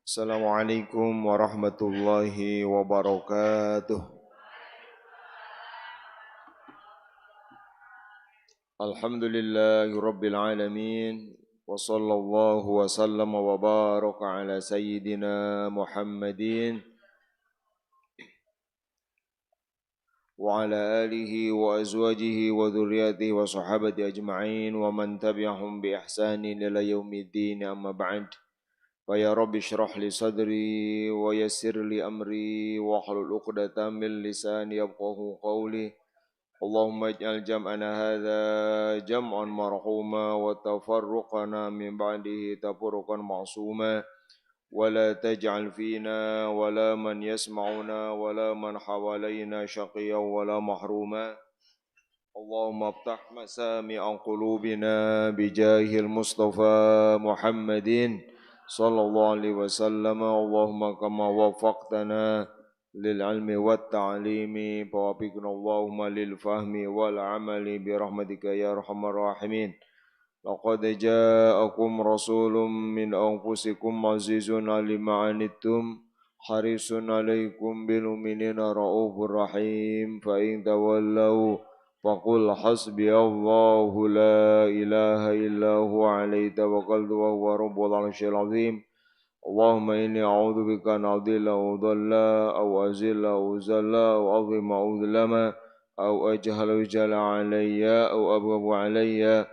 Assalamualaikum warahmatullahi wabarakatuh. Alhamdulillahi rabbil alamin. Wa sallallahu wa sallam wa baraka ala sayyidina Muhammadin wa ala alihi wa azwajihi wa dhurriyyatihi wa sahabati ajma'in wa man tabi'ahum bi ihsanin ila yaumiddin amma ba'd. فيا رب اشرح لي صدري ويسر لي أمري واحلل عقدة من لساني يفقهوا قولي اللهم اجعل جمعنا هذا جمعا مرحوما وتفرقنا من بعده تفرقا معصوما ولا تجعل فينا ولا من يسمعنا ولا من حوالينا شقيا ولا محروما اللهم افتح مسامع قلوبنا بجاه المصطفى محمد صلى الله عليه وسلم اللهم كما وفقتنا للعلم والتعليم فوفقنا اللهم للفهم والعمل برحمتك يا ارحم الراحمين لقد جاءكم رسول من انفسكم عزيز على ما عنتم حريص عليكم بالمؤمنين رؤوف رحيم فإن تولوا فقل حسبي الله لا إله إلا هو عليه توكلت وهو رب العرش العظيم اللهم إني أعوذ بك أن أضل أو ضل أو أزل أو زل أو أظلم أو أظلم أو أجهل يجهل علي أو أبغض علي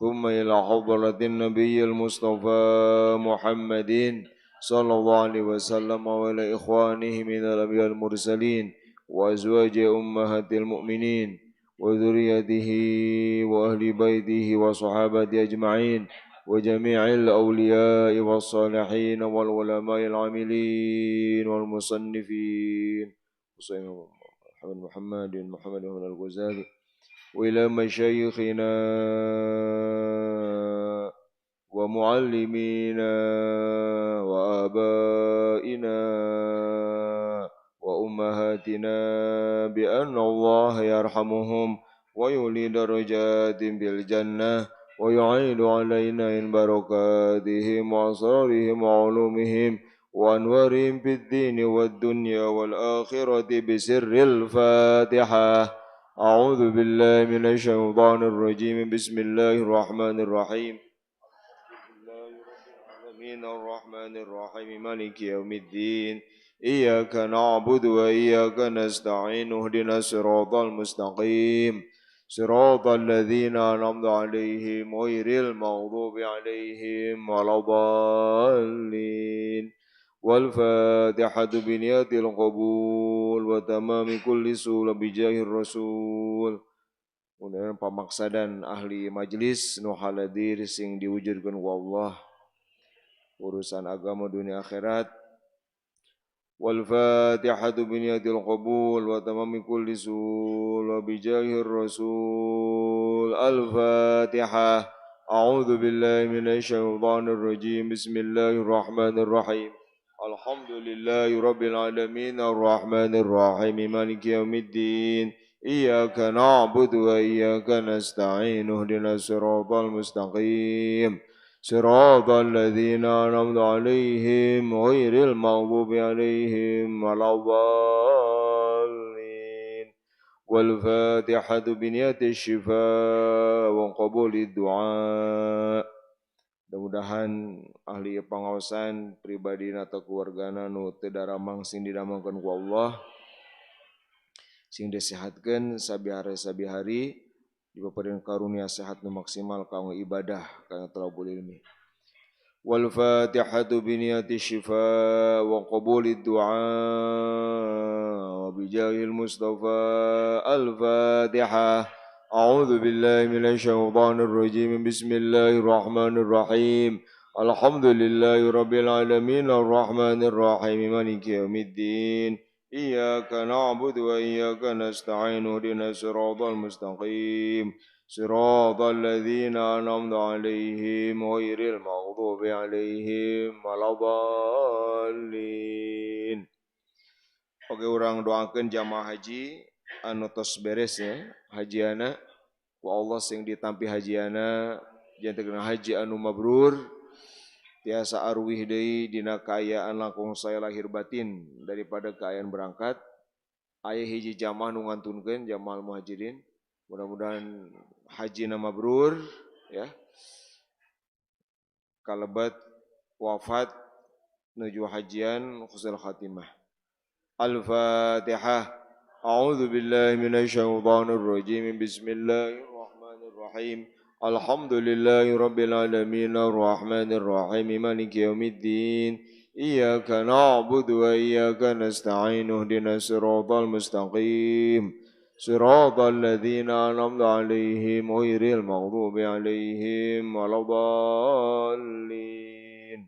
ثم إلى حضرة النبي المصطفى محمد صلى الله عليه وسلم وإلى إخوانه من الأنبياء المرسلين وأزواج أمهات المؤمنين وذريته وأهل بيته وصحابته أجمعين وجميع الأولياء والصالحين والعلماء العاملين والمصنفين محمد بن الغزالي وإلى مشايخنا ومعلمينا وآبائنا وأمهاتنا بأن الله يرحمهم ويولي درجات بالجنة ويعين علينا من بركاتهم وأسرارهم وعلومهم وأنوارهم في الدين والدنيا والآخرة بسر الفاتحة أعوذ بالله من الشيطان الرجيم بسم الله الرحمن الرحيم الرحمن الرحيم مالك يوم الدين إياك نعبد وإياك نستعين اهدنا الصراط المستقيم صراط الذين أنعمت عليهم غير المغضوب عليهم ولا الضالين والفاتحة بنيات القبول وتمام كل سورة بجاه الرسول. Kemudian pamaksadan ahli majlis nu haladir sing diwujudkan ku Allah urusan agama dunia akhirat. Wal fatihatu biniyatil qabul wa tamami kulli sul wa bijahir rasul. Al fatihah. A'udzu billahi minasy syaithanir rajim. Bismillahirrahmanirrahim. Alhamdulillahi rabbil alamin arrahmanir rahim maliki yaumiddin. Iyyaka na'budu wa iyyaka nasta'in ihdinas siratal mustaqim. صراط الذين أنعمت عليهم غير المغضوب عليهم ولا الضالين والفاتحة بنية الشفاء وقبول الدعاء. Mudah-mudahan ahli pangaosan pribadi atau keluargana nu teu daramang sing didamangkeun ku Allah sing disehatkeun sabihari diberikan karunia sehat nu maksimal kanggo ibadah kana thalabul ilmi. Wal fatihatu biniyati syifa wa qabulid du'a wa bijahil mustafa al fatihah. A'udzu billahi minasy syaithanir rajim. Bismillahirrahmanirrahim. Alhamdulillahi rabbil alamin arrahmanir rahim maliki yaumiddin. Iyyaka na'budu wa iyyaka nasta'in ihdinas siratal mustaqim siratal ladzina an'amta 'alaihim ghairil maghdubi 'alaihim waladdallin. Oke, urang doakeun jamaah haji anu tos beres ya hajiana ku Allah sing ditampi hajiana janten haji anu mabrur tiasa arwih deui dina kaayaan langkung saya lahir batin daripada kaayaan berangkat. Aya hiji jamaah nu ngantunkeun jamaah muhajirin. Mudah-mudahan haji na mabrur ya. Kalebat wafat nuju hajian husnul khatimah. Al-Fatihah. A'udzu billahi minasyaitonir rajim. Bismillahirrahmanirrahim. Alhamdulillahi rabbil alamin arrahmanir rahim maliki yaumiddin. Iyyaka na'budu wa iyyaka nasta'in ihdinas siratal mustaqim. Siratal ladzina an'amta 'alaihim ghairil maghdubi 'alaihim waladdallin.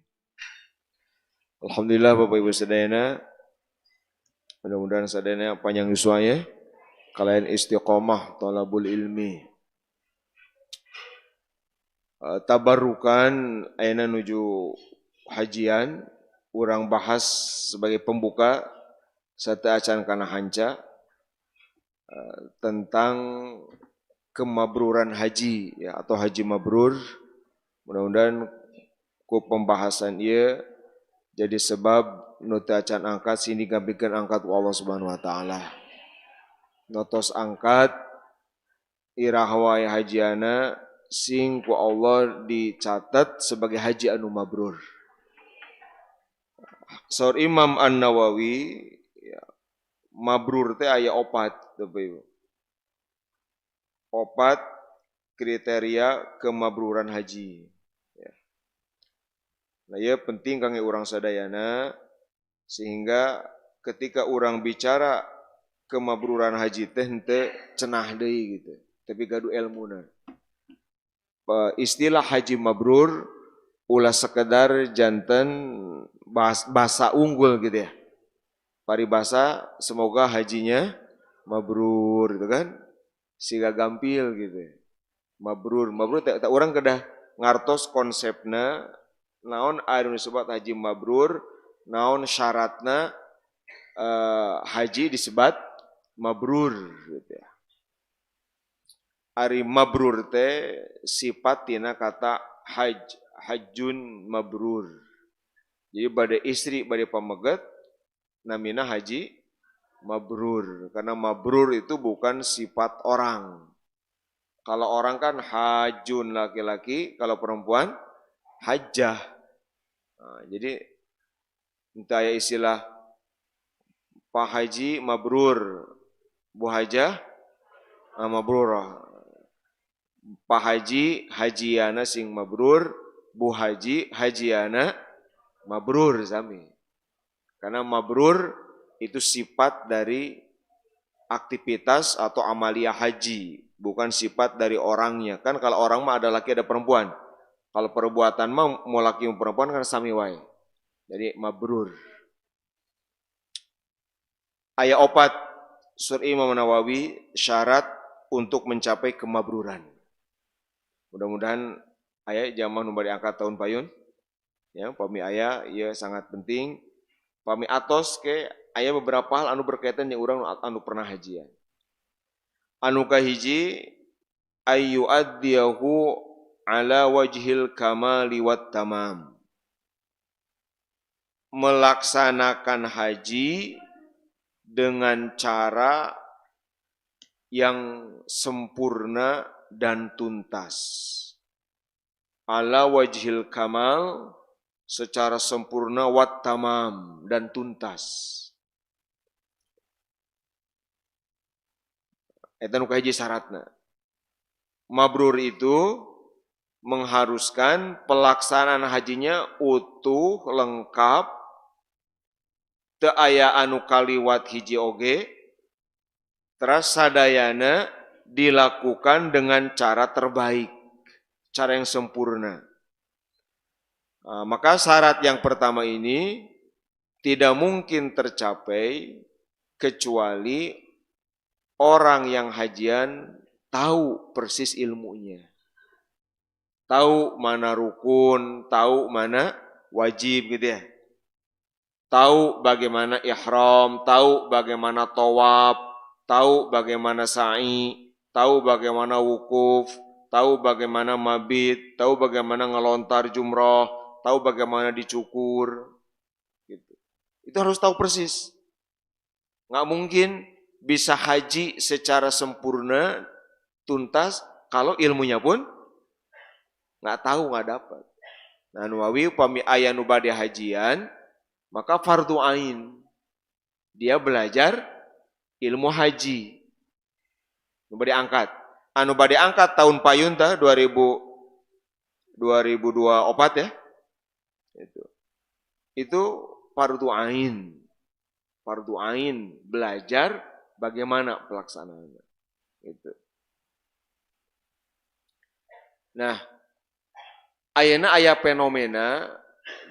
Alhamdulillah Bapak Ibu sedayana, mudah-mudahan sadayana panjang yuswanya, kalian istiqomah talabul ilmi. Tabarukan ayeuna nuju hajian, urang bahas sebagai pembuka serta acan kana hanca tentang kemabruran haji ya, atau haji mabrur. Mudah-mudahan ku pembahasan ieu jadi sebab nu teu acan angkat sini gambikeun angkat ku Allah Subhanahu wa taala. Notos angkat irah wae hajiana sing ku Allah dicatat sebagai haji anu mabrur. Saur Imam An-Nawawi ya, mabrur teh aya opat, Bapak Ibu. Opat kriteria kemabruran haji. Ya. Nah, ya penting kangge urang sadayana sehingga ketika urang bicara kemabruran haji teh henteu cenah deui gitu, tapi gaduh ilmuna. Istilah haji mabrur ulah sekedar janten bahasa unggul gitu ya. Paribasa semoga hajinya mabrur gitu kan. Siga gampil gitu. Mabrur tak urang kedah ngartos konsepna naon anu disebut haji mabrur, naon syaratna haji disebut mabrur gitu ya. Ari mabrur teh sifat tina kata hajjun mabrur. Jadi bade istri bade pamegat namina haji mabrur. Karena mabrur itu bukan sifat orang. Kalau orang kan hajjun laki-laki, kalau perempuan hajjah. Nah, jadi entah ya istilah Pak Haji mabrur, Bu Hajah mabrurah. Pak Haji, hajiana sing mabrur, Bu Haji, hajiana mabrur sami. Karena mabrur itu sifat dari aktivitas atau amalia haji, bukan sifat dari orangnya. Kan kalau orang mah ada laki ada perempuan. Kalau perbuatan mah mau laki mau perempuan kan sami wae. Jadi mabrur. Ayat 4 surah Imam Nawawi syarat untuk mencapai kemabruran. Mudah-mudahan ayah zaman nu bari angkat tahun payun. Ya, pami ayah ieu sangat penting. Pami atos ke aya beberapa hal anu berkaitan jeung urang anu pernah hajian. Anu kahiji ayu addiyahu ala wajhil kamali wat tamam. Melaksanakan haji dengan cara yang sempurna dan tuntas. Ala wajhil kamal, secara sempurna, wat tamam, dan tuntas. Eta nu kahiji syaratna. Mabrur itu mengharuskan pelaksanaan hajinya utuh, lengkap, teu aya anu kaliwat hiji oge, terus sadayana dilakukan dengan cara terbaik, cara yang sempurna. Nah, maka syarat yang pertama ini tidak mungkin tercapai kecuali orang yang hajian tahu persis ilmunya. Tahu mana rukun, tahu mana wajib gitu ya. Tahu bagaimana ihram, tahu bagaimana tawaf, tahu bagaimana sa'i, tahu bagaimana wukuf, tahu bagaimana mabit, tahu bagaimana ngelontar jumroh, tahu bagaimana dicukur, gitu. Itu harus tahu persis. Nggak mungkin bisa haji secara sempurna, tuntas, kalau ilmunya pun nggak tahu, nggak dapat. Nah, nuawi upami aya nu bade hajian, maka fardu ain. Dia belajar ilmu haji. Nu bade angkat. Anu bade angkat tahun payun tah 2024 ya. Itu fardu ain. Fardu ain belajar bagaimana pelaksanaannya. Gitu. Nah, ayeuna aya fenomena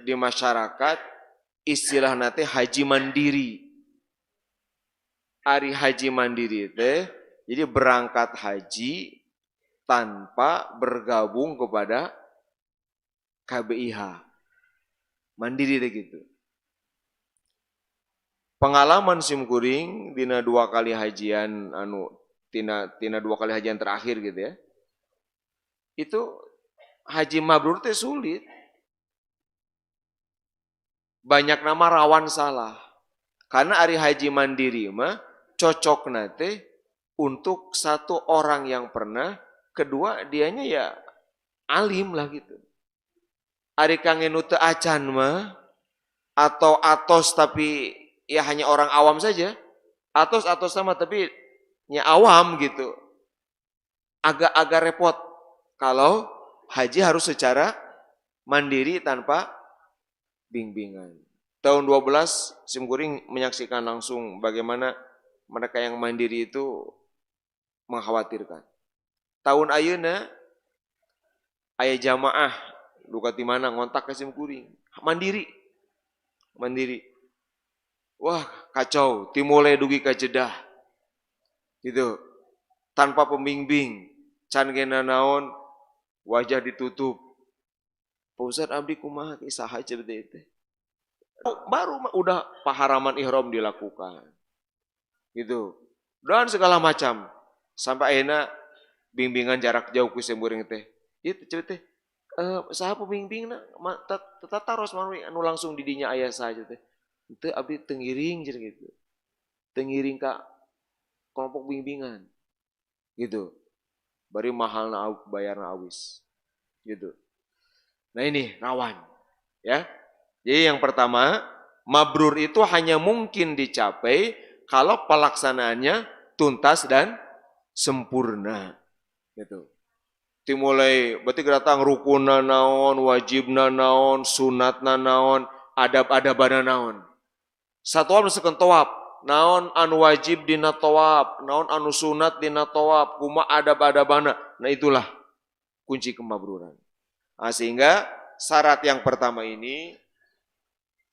di masyarakat istilah nate haji mandiri. Ari haji mandiri teh jadi berangkat haji tanpa bergabung kepada KBIH. Mandiri teh gitu. Pengalaman simkuring dina 2 kali hajian tina 2 kali hajian terakhir gitu ya. Itu haji mabrur teh sulit. Banyak nama rawan salah. Karena ari haji mandiri mah cocok nate untuk satu orang yang pernah, kedua dianya ya alim lah gitu. Ari kangenu teu acan mah atau atos tapi ya hanya orang awam saja. Atos sama tapi ya awam gitu. Agak repot kalau haji harus secara mandiri tanpa bimbingan. Tahun 12 simkuring menyaksikan langsung bagaimana mereka yang mandiri itu mengkhawatirkan. Tahun ayeuna aya jamaah duka di mana ngontak ke simkuring. Mandiri. Wah, kacau, timule dugi ka Jeddah. Gitu. Tanpa pembimbing, can gena naon wajah ditutup. Pak Ustaz abdi kumaha isaha ceudeuh teh. Baru udah paharaman ihram dilakukan. Gitu. Dan segala macam. Sampai akhirnya bimbingan jarak jauh ku simkuring teh. Itu ceut teh. Saha pembimbingna? Tataros manwi anu langsung di dinya aya saja teh. Teu abdi tengiring jeung gitu. Tengiring ka kelompok bimbingan. Gitu. Bari mahalna bayarna awis. Gitu. Nah ini rawan. Ya. Jadi yang pertama, mabrur itu hanya mungkin dicapai kalau pelaksanaannya tuntas dan sempurna. Gitu. Dimulai berarti datang rukunna naon, wajibna naon, sunatna naon, adab-adabana naon. Satuan misalkan tawaf, naon anu wajib dina tawaf, naon anu sunat dina tawaf, kumaha adab-adabana. Nah itulah kunci kemabruran. Nah, sehingga syarat yang pertama ini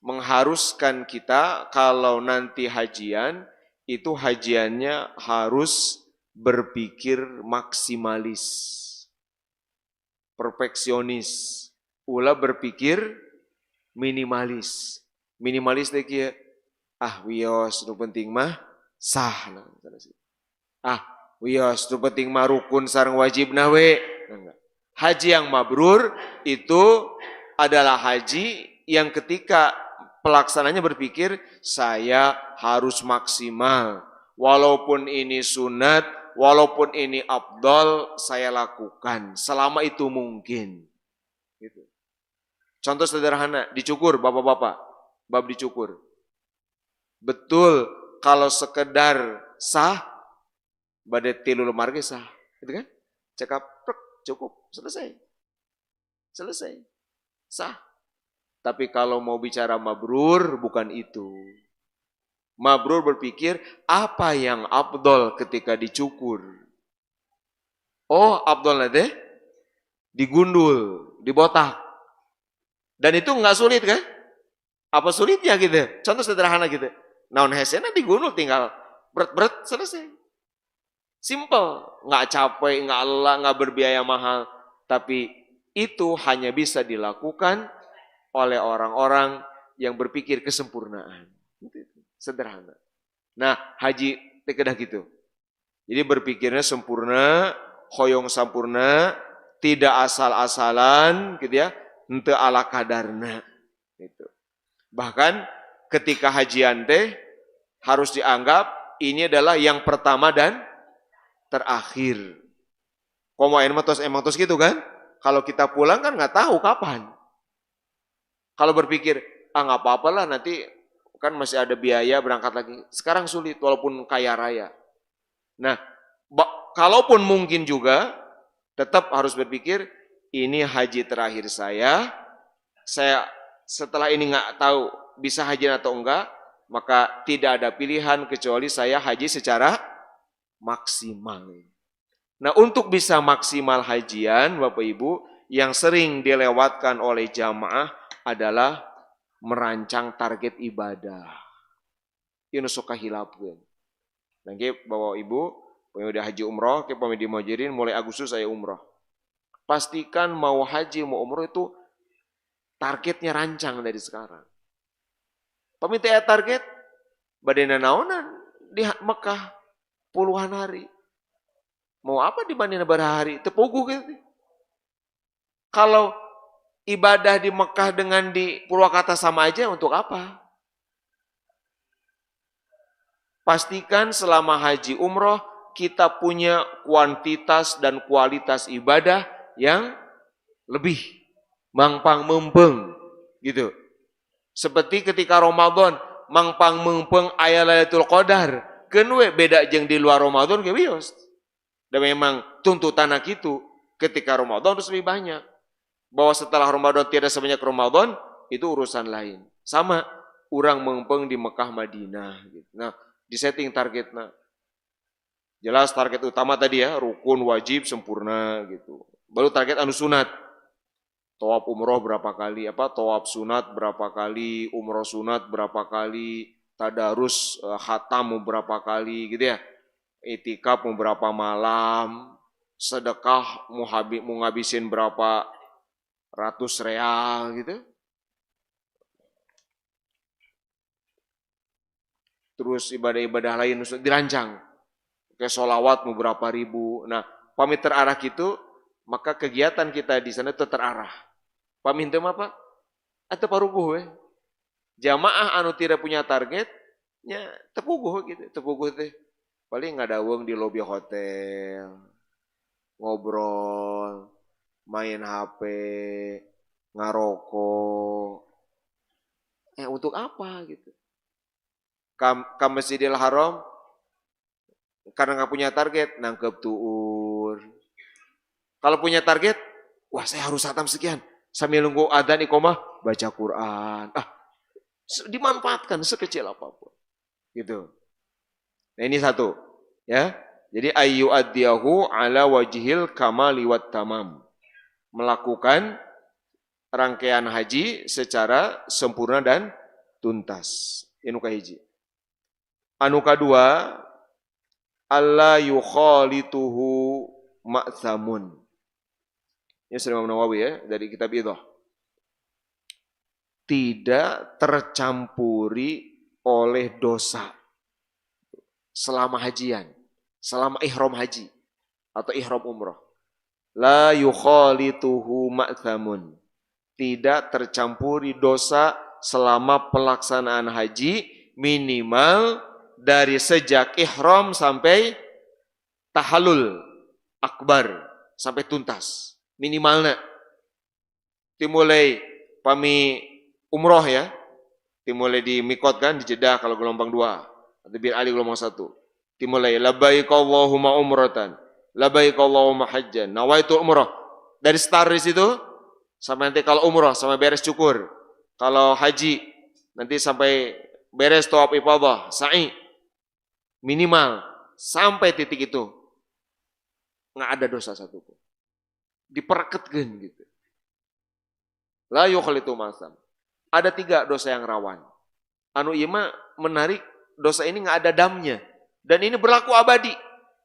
mengharuskan kita kalau nanti hajian, itu hajiannya harus berpikir maksimalis, perfeksionis, ulah berpikir minimalis. Minimalis teh kieu, wios nu penting mah sah. Wios nu penting mah rukun sareng wajibna we. Haji yang mabrur itu adalah haji yang ketika pelaksananya berpikir, saya harus maksimal. Walaupun ini sunat, walaupun ini afdal, saya lakukan. Selama itu mungkin. Gitu. Contoh sederhana, dicukur bapak-bapak. Bab dicukur. Betul, kalau sekedar sah, badai tilul marge sah. Gitu kan? Cekap, cukup, selesai. Sah. Tapi kalau mau bicara mabrur, bukan itu. Mabrur berpikir, apa yang afdol ketika dicukur? Oh, afdolnya deh, digundul, dibotak. Dan itu nggak sulit kan? Apa sulitnya gitu? Contoh sederhana gitu. Naon hesena digundul tinggal berat-berat selesai. Simple, nggak capek, nggak lelah, nggak berbiaya mahal. Tapi itu hanya bisa dilakukan oleh orang-orang yang berpikir kesempurnaan. Sederhana. Nah, haji kedah gitu. Jadi berpikirnya sempurna, hoyong sampurna, tidak asal-asalan gitu ya. henteu ala kadarna gitu. Bahkan ketika hajian teh harus dianggap ini adalah yang pertama dan terakhir. Komo emang tos gitu kan? Kalau kita pulang kan nggak tahu kapan. Kalau berpikir, nggak apa-apa lah nanti kan masih ada biaya berangkat lagi. Sekarang sulit walaupun kaya raya. Nah, kalaupun mungkin juga tetap harus berpikir ini haji terakhir saya setelah ini nggak tahu bisa haji atau enggak, maka tidak ada pilihan kecuali saya haji secara maksimal. Nah, untuk bisa maksimal hajian, Bapak Ibu, yang sering dilewatkan oleh jamaah adalah merancang target ibadah. Ini suka hilapkeun. Nanti Bapak Ibu, udah haji umroh, ke pamit dimujirin, mulai Agustus saya umroh. Pastikan mau haji, mau umroh itu targetnya rancang dari sekarang. Pamit target, badena naonan di Mekah puluhan hari. Mau apa dibanding berhari? Tepuguh gitu. Kalau ibadah di Mekah dengan di Purwakarta sama aja, untuk apa? Pastikan selama haji umroh kita punya kuantitas dan kualitas ibadah yang lebih mangpang mempeng gitu. Seperti ketika Ramadan mangpang mempeng aya Lailatul Qadar, keun we beda jeung di luar Ramadan ge wios. Dan memang tuntutan itu ketika Ramadan harus lebih banyak. Bahwa setelah Ramadan tidak sebanyak Ramadan, itu urusan lain. Sama, orang mengpeng di Mekah Madinah. Gitu. Nah, disetting targetnya. Jelas target utama tadi ya, rukun, wajib, sempurna gitu. Baru target anu sunat. Tawaf umroh berapa kali, tawaf sunat berapa kali, umroh sunat berapa kali, tadarus khatam berapa kali gitu ya. Itikaf mau berapa malam, sedekah mau ngabisin berapa ratus real gitu. Terus ibadah-ibadah lain dirancang. Kayak sholawat mau berapa ribu. Nah, pamit terarah gitu, maka kegiatan kita di sana itu terarah. Pamit itu apa? Atau paruguh Jamaah anu tidak punya targetnya tepuguh gitu, tepuguh teh. Paling nggak ada uang di lobi hotel, ngobrol, main HP, ngarokok. Untuk apa gitu? Ke Masjidil Haram, karena nggak punya target, nangkep tuur. Kalau punya target, wah saya harus khatam sekian. Sambil nunggu adzan iqomah, baca Quran. Dimanfaatkan sekecil apapun. Gitu. Nah ini satu, ya. Jadi ayu addiyahu ala wajhil kamali wat tamam. Melakukan rangkaian haji secara sempurna dan tuntas. Ini kahiji. Anu kadua, alla yukhalituhu ma'thamun. Ini Imam Nawawi ya dari kitab Idah. Tidak tercampuri oleh dosa selama hajian, selama ihram haji atau ihram umroh. La yukhalituhu ma'thamun. Tidak tercampuri dosa selama pelaksanaan haji minimal dari sejak ihram sampai tahallul akbar sampai tuntas. Minimalnya. Dimulai pami umroh ya. Dimulai di mikot kan di Jeddah kalau gelombang 2. Atau Bir Ali gelombang 1. Dimulai labbaik Allahumma umratan. Labbaik Allahumma hajjan. Nawaitul umrah. Dari start di situ sampai nanti kalau umrah sampai beres cukur. Kalau haji nanti sampai beres tawaf ifadah, sa'i. Minimal sampai titik itu nggak ada dosa satupun. Dipereketkeun gitu. La yukhlitu masam. Ada 3 dosa yang rawan. Anu ieu mah menarik, dosa ini nggak ada damnya. Dan ini berlaku abadi.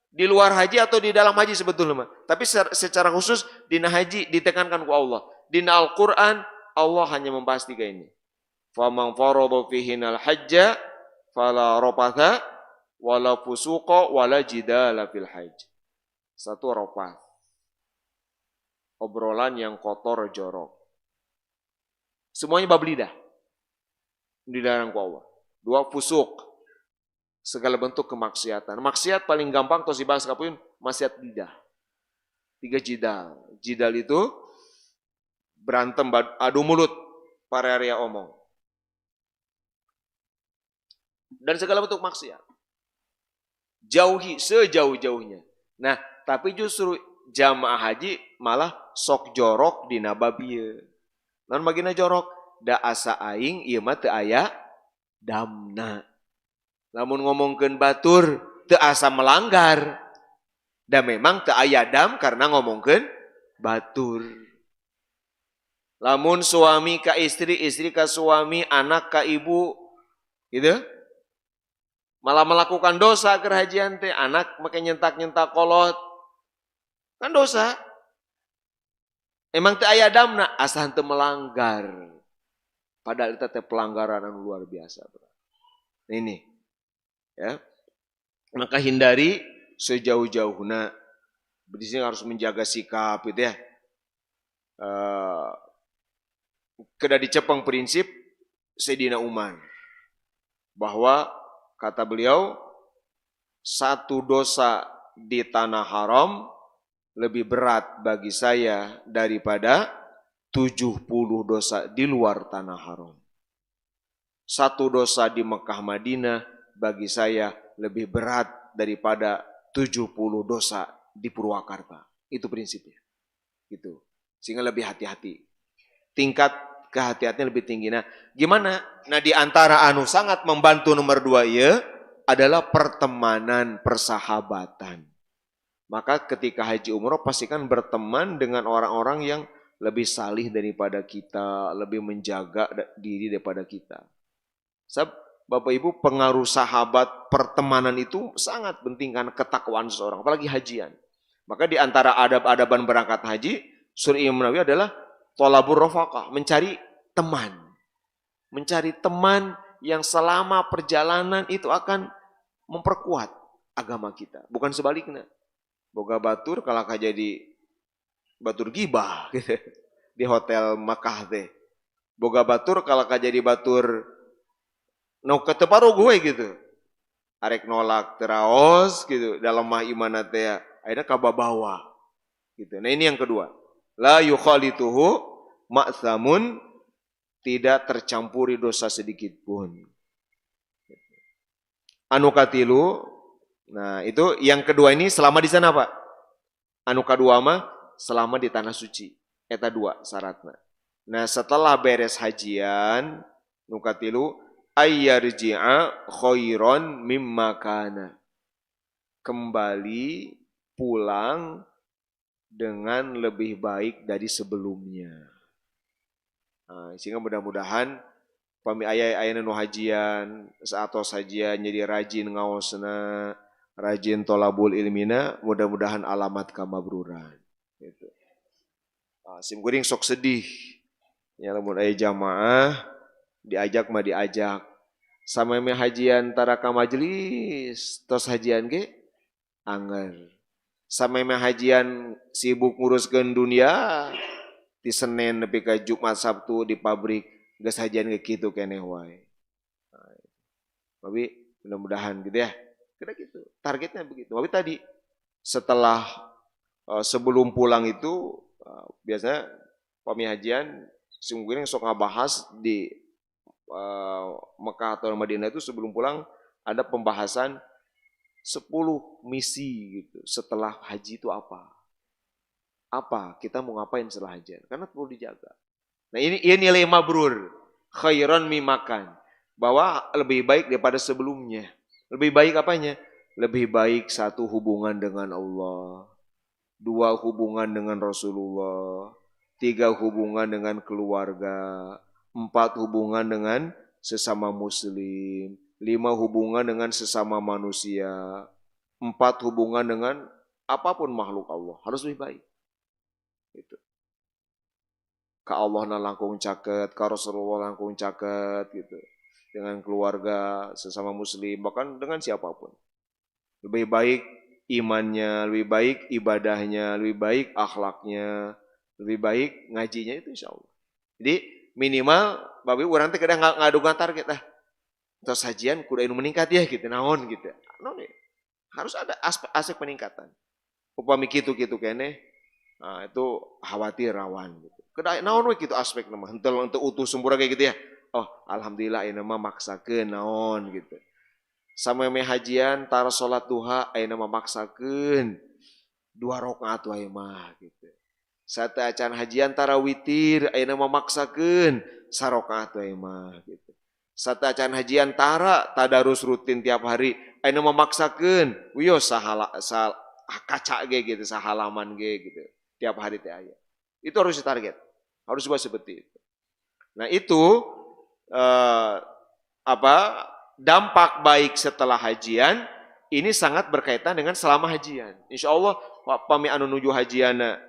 Di luar haji atau di dalam haji sebetulnya. Tapi secara khusus dina haji ditekankan ku Allah. Dina Al-Quran Allah hanya membahas 3 ini. Faman farada fihinal hajja fala rafatha wala fusuqa wala jidala fil hajj. 1 rafath. Obrolan yang kotor jorok. Semuanya bab lidah. Dilarang ku Allah. 2 fusuk. Segala bentuk kemaksiatan. Maksiat paling gampang tos dibahas kapun maksiat lidah. 3 jidal. Jidal itu berantem adu mulut, para area omong. Dan segala bentuk maksiat. Jauhi sejauh-jauhnya. Nah, tapi justru jamaah haji malah sok jorok dina bab ieu. Naon bagina jorok? Da asa aing ieu mah teu aya damna. Lamun ngomongkeun batur teu asa melanggar. Da memang teu aya dam karena ngomongkeun batur. Lamun suami ka istri, istri ka suami, anak ka ibu, gitu. Malah melakukan dosa kerhajian teh, anak make nyentak-nyentak kolot. Kan dosa. Emang teu aya damna, asa henteu melanggar. Padahal itu teh pelanggaran anu luar biasa, bro. Ini. Ya. Maka hindari sejauh-jauhna. Di sini harus menjaga sikap gitu ya. Keda dicepeng prinsip Sayyidina Umar. Bahwa kata beliau, satu dosa di tanah haram lebih berat bagi saya daripada 70 dosa di luar tanah haram. Satu dosa di Mekah Madinah bagi saya lebih berat daripada 70 dosa di Purwakarta. Itu prinsipnya. Gitu. Sehingga lebih hati-hati. Tingkat kehati-hatian lebih tinggi. Nah, gimana? Nah, di antara anu sangat membantu nomor 2 ya adalah pertemanan, persahabatan. Maka ketika haji umroh pastikan berteman dengan orang-orang yang lebih salih daripada kita, lebih menjaga diri daripada kita. Sebab Bapak Ibu, pengaruh sahabat, pertemanan itu sangat penting karena ketakwaan seseorang, apalagi hajian. Maka di antara adab-adaban berangkat haji, surah Imam Nawawi adalah thalabur rafaqah, mencari teman. Mencari teman yang selama perjalanan itu akan memperkuat agama kita. Bukan sebaliknya. Boga batur kalau jadi batur gibah gitu. Di hotel Makkah teh. Boga batur kalau jadi batur no keteparo gue gitu. Arek nolak teraos gitu dalam mah iman teh akhirnya kababawa gitu. Nah ini yang kedua. La yukhalituhu ma'samun, tidak tercampuri dosa sedikit pun. Anu katilu, nah itu yang kedua ini selama di sana Pak. Anu kadua mah selama di tanah suci. Eta 2 syaratna. Nah setelah beres hajian, anu katilu ayyarji'a khairon mimma kana. Kembali pulang dengan lebih baik dari sebelumnya. Nah, sehingga mudah-mudahan pami aya nu hajian, saatos hajian jadi rajin ngaosna, rajin tolabul ilmina, mudah-mudahan alamat kamabruran. Gitu. Sim kuring sok sedih. Ya lamun aya jamaah diajak mah diajak. Sama me hajian tara ka majelis, tos hajian ge anger. Sama me hajian sibuk nguruskeun dunia, di Senin nepi ka Jumat Sabtu di pabrik geus hajian ge kitu keneh wae. Tapi mudah-mudahan gitu ya. Kira gitu. Targetnya begitu. Tapi tadi setelah sebelum pulang itu biasanya pemihajian sungguhnya sok ngabahas di Mekah atau Madinah itu sebelum pulang ada pembahasan 10 misi gitu. Setelah haji itu apa? Apa? Kita mau ngapain setelah haji? Karena perlu dijaga. Nah ini nilai mabrur. Khairan mimakan. Bahwa lebih baik daripada sebelumnya. Lebih baik apanya? Lebih baik 1 hubungan dengan Allah. 2 hubungan dengan Rasulullah. 3 hubungan dengan keluarga. 4 hubungan dengan sesama muslim. 5 hubungan dengan sesama manusia. 4 hubungan dengan apapun makhluk Allah. Harus lebih baik. Gitu. Ka Allah na langkung caket, ka Rasulullah langkung caket gitu. Dengan keluarga, sesama muslim, bahkan dengan siapapun. Lebih baik imannya, lebih baik ibadahnya, lebih baik akhlaknya, lebih baik ngajinya itu insya Allah. Jadi minimal babi urang teh kadang ngadugan target lah. Terus hajian kudu anu meningkat ya gitu naon gitu. Naon ya? Harus ada aspek peningkatan. Upami kitu-kitu kene nah, itu khawatir rawan gitu. Kedah naon we kitu aspek mah henteu utuh sempurna kayak gitu ya. Oh, alhamdulillah ieu mah maksakeun naon gitu. Sameme hajian tara salat duha ayeuna mah maksakeun 2 rakaat wae mah gitu. Sate acan hajian tara witir ayeuna mah maksakeun 3 rakaat wae mah gitu. Sate acan hajian tara tadarus rutin tiap hari ayeuna mah maksakeun wios kaca ge gitu sahalaman ge gitu. Tiap hari teh aya. Itu harus ditarget. Harus buat seperti itu. Nah, itu dampak baik setelah hajian ini sangat berkaitan dengan selama hajian. Insya Allah pami anu nuju hajiana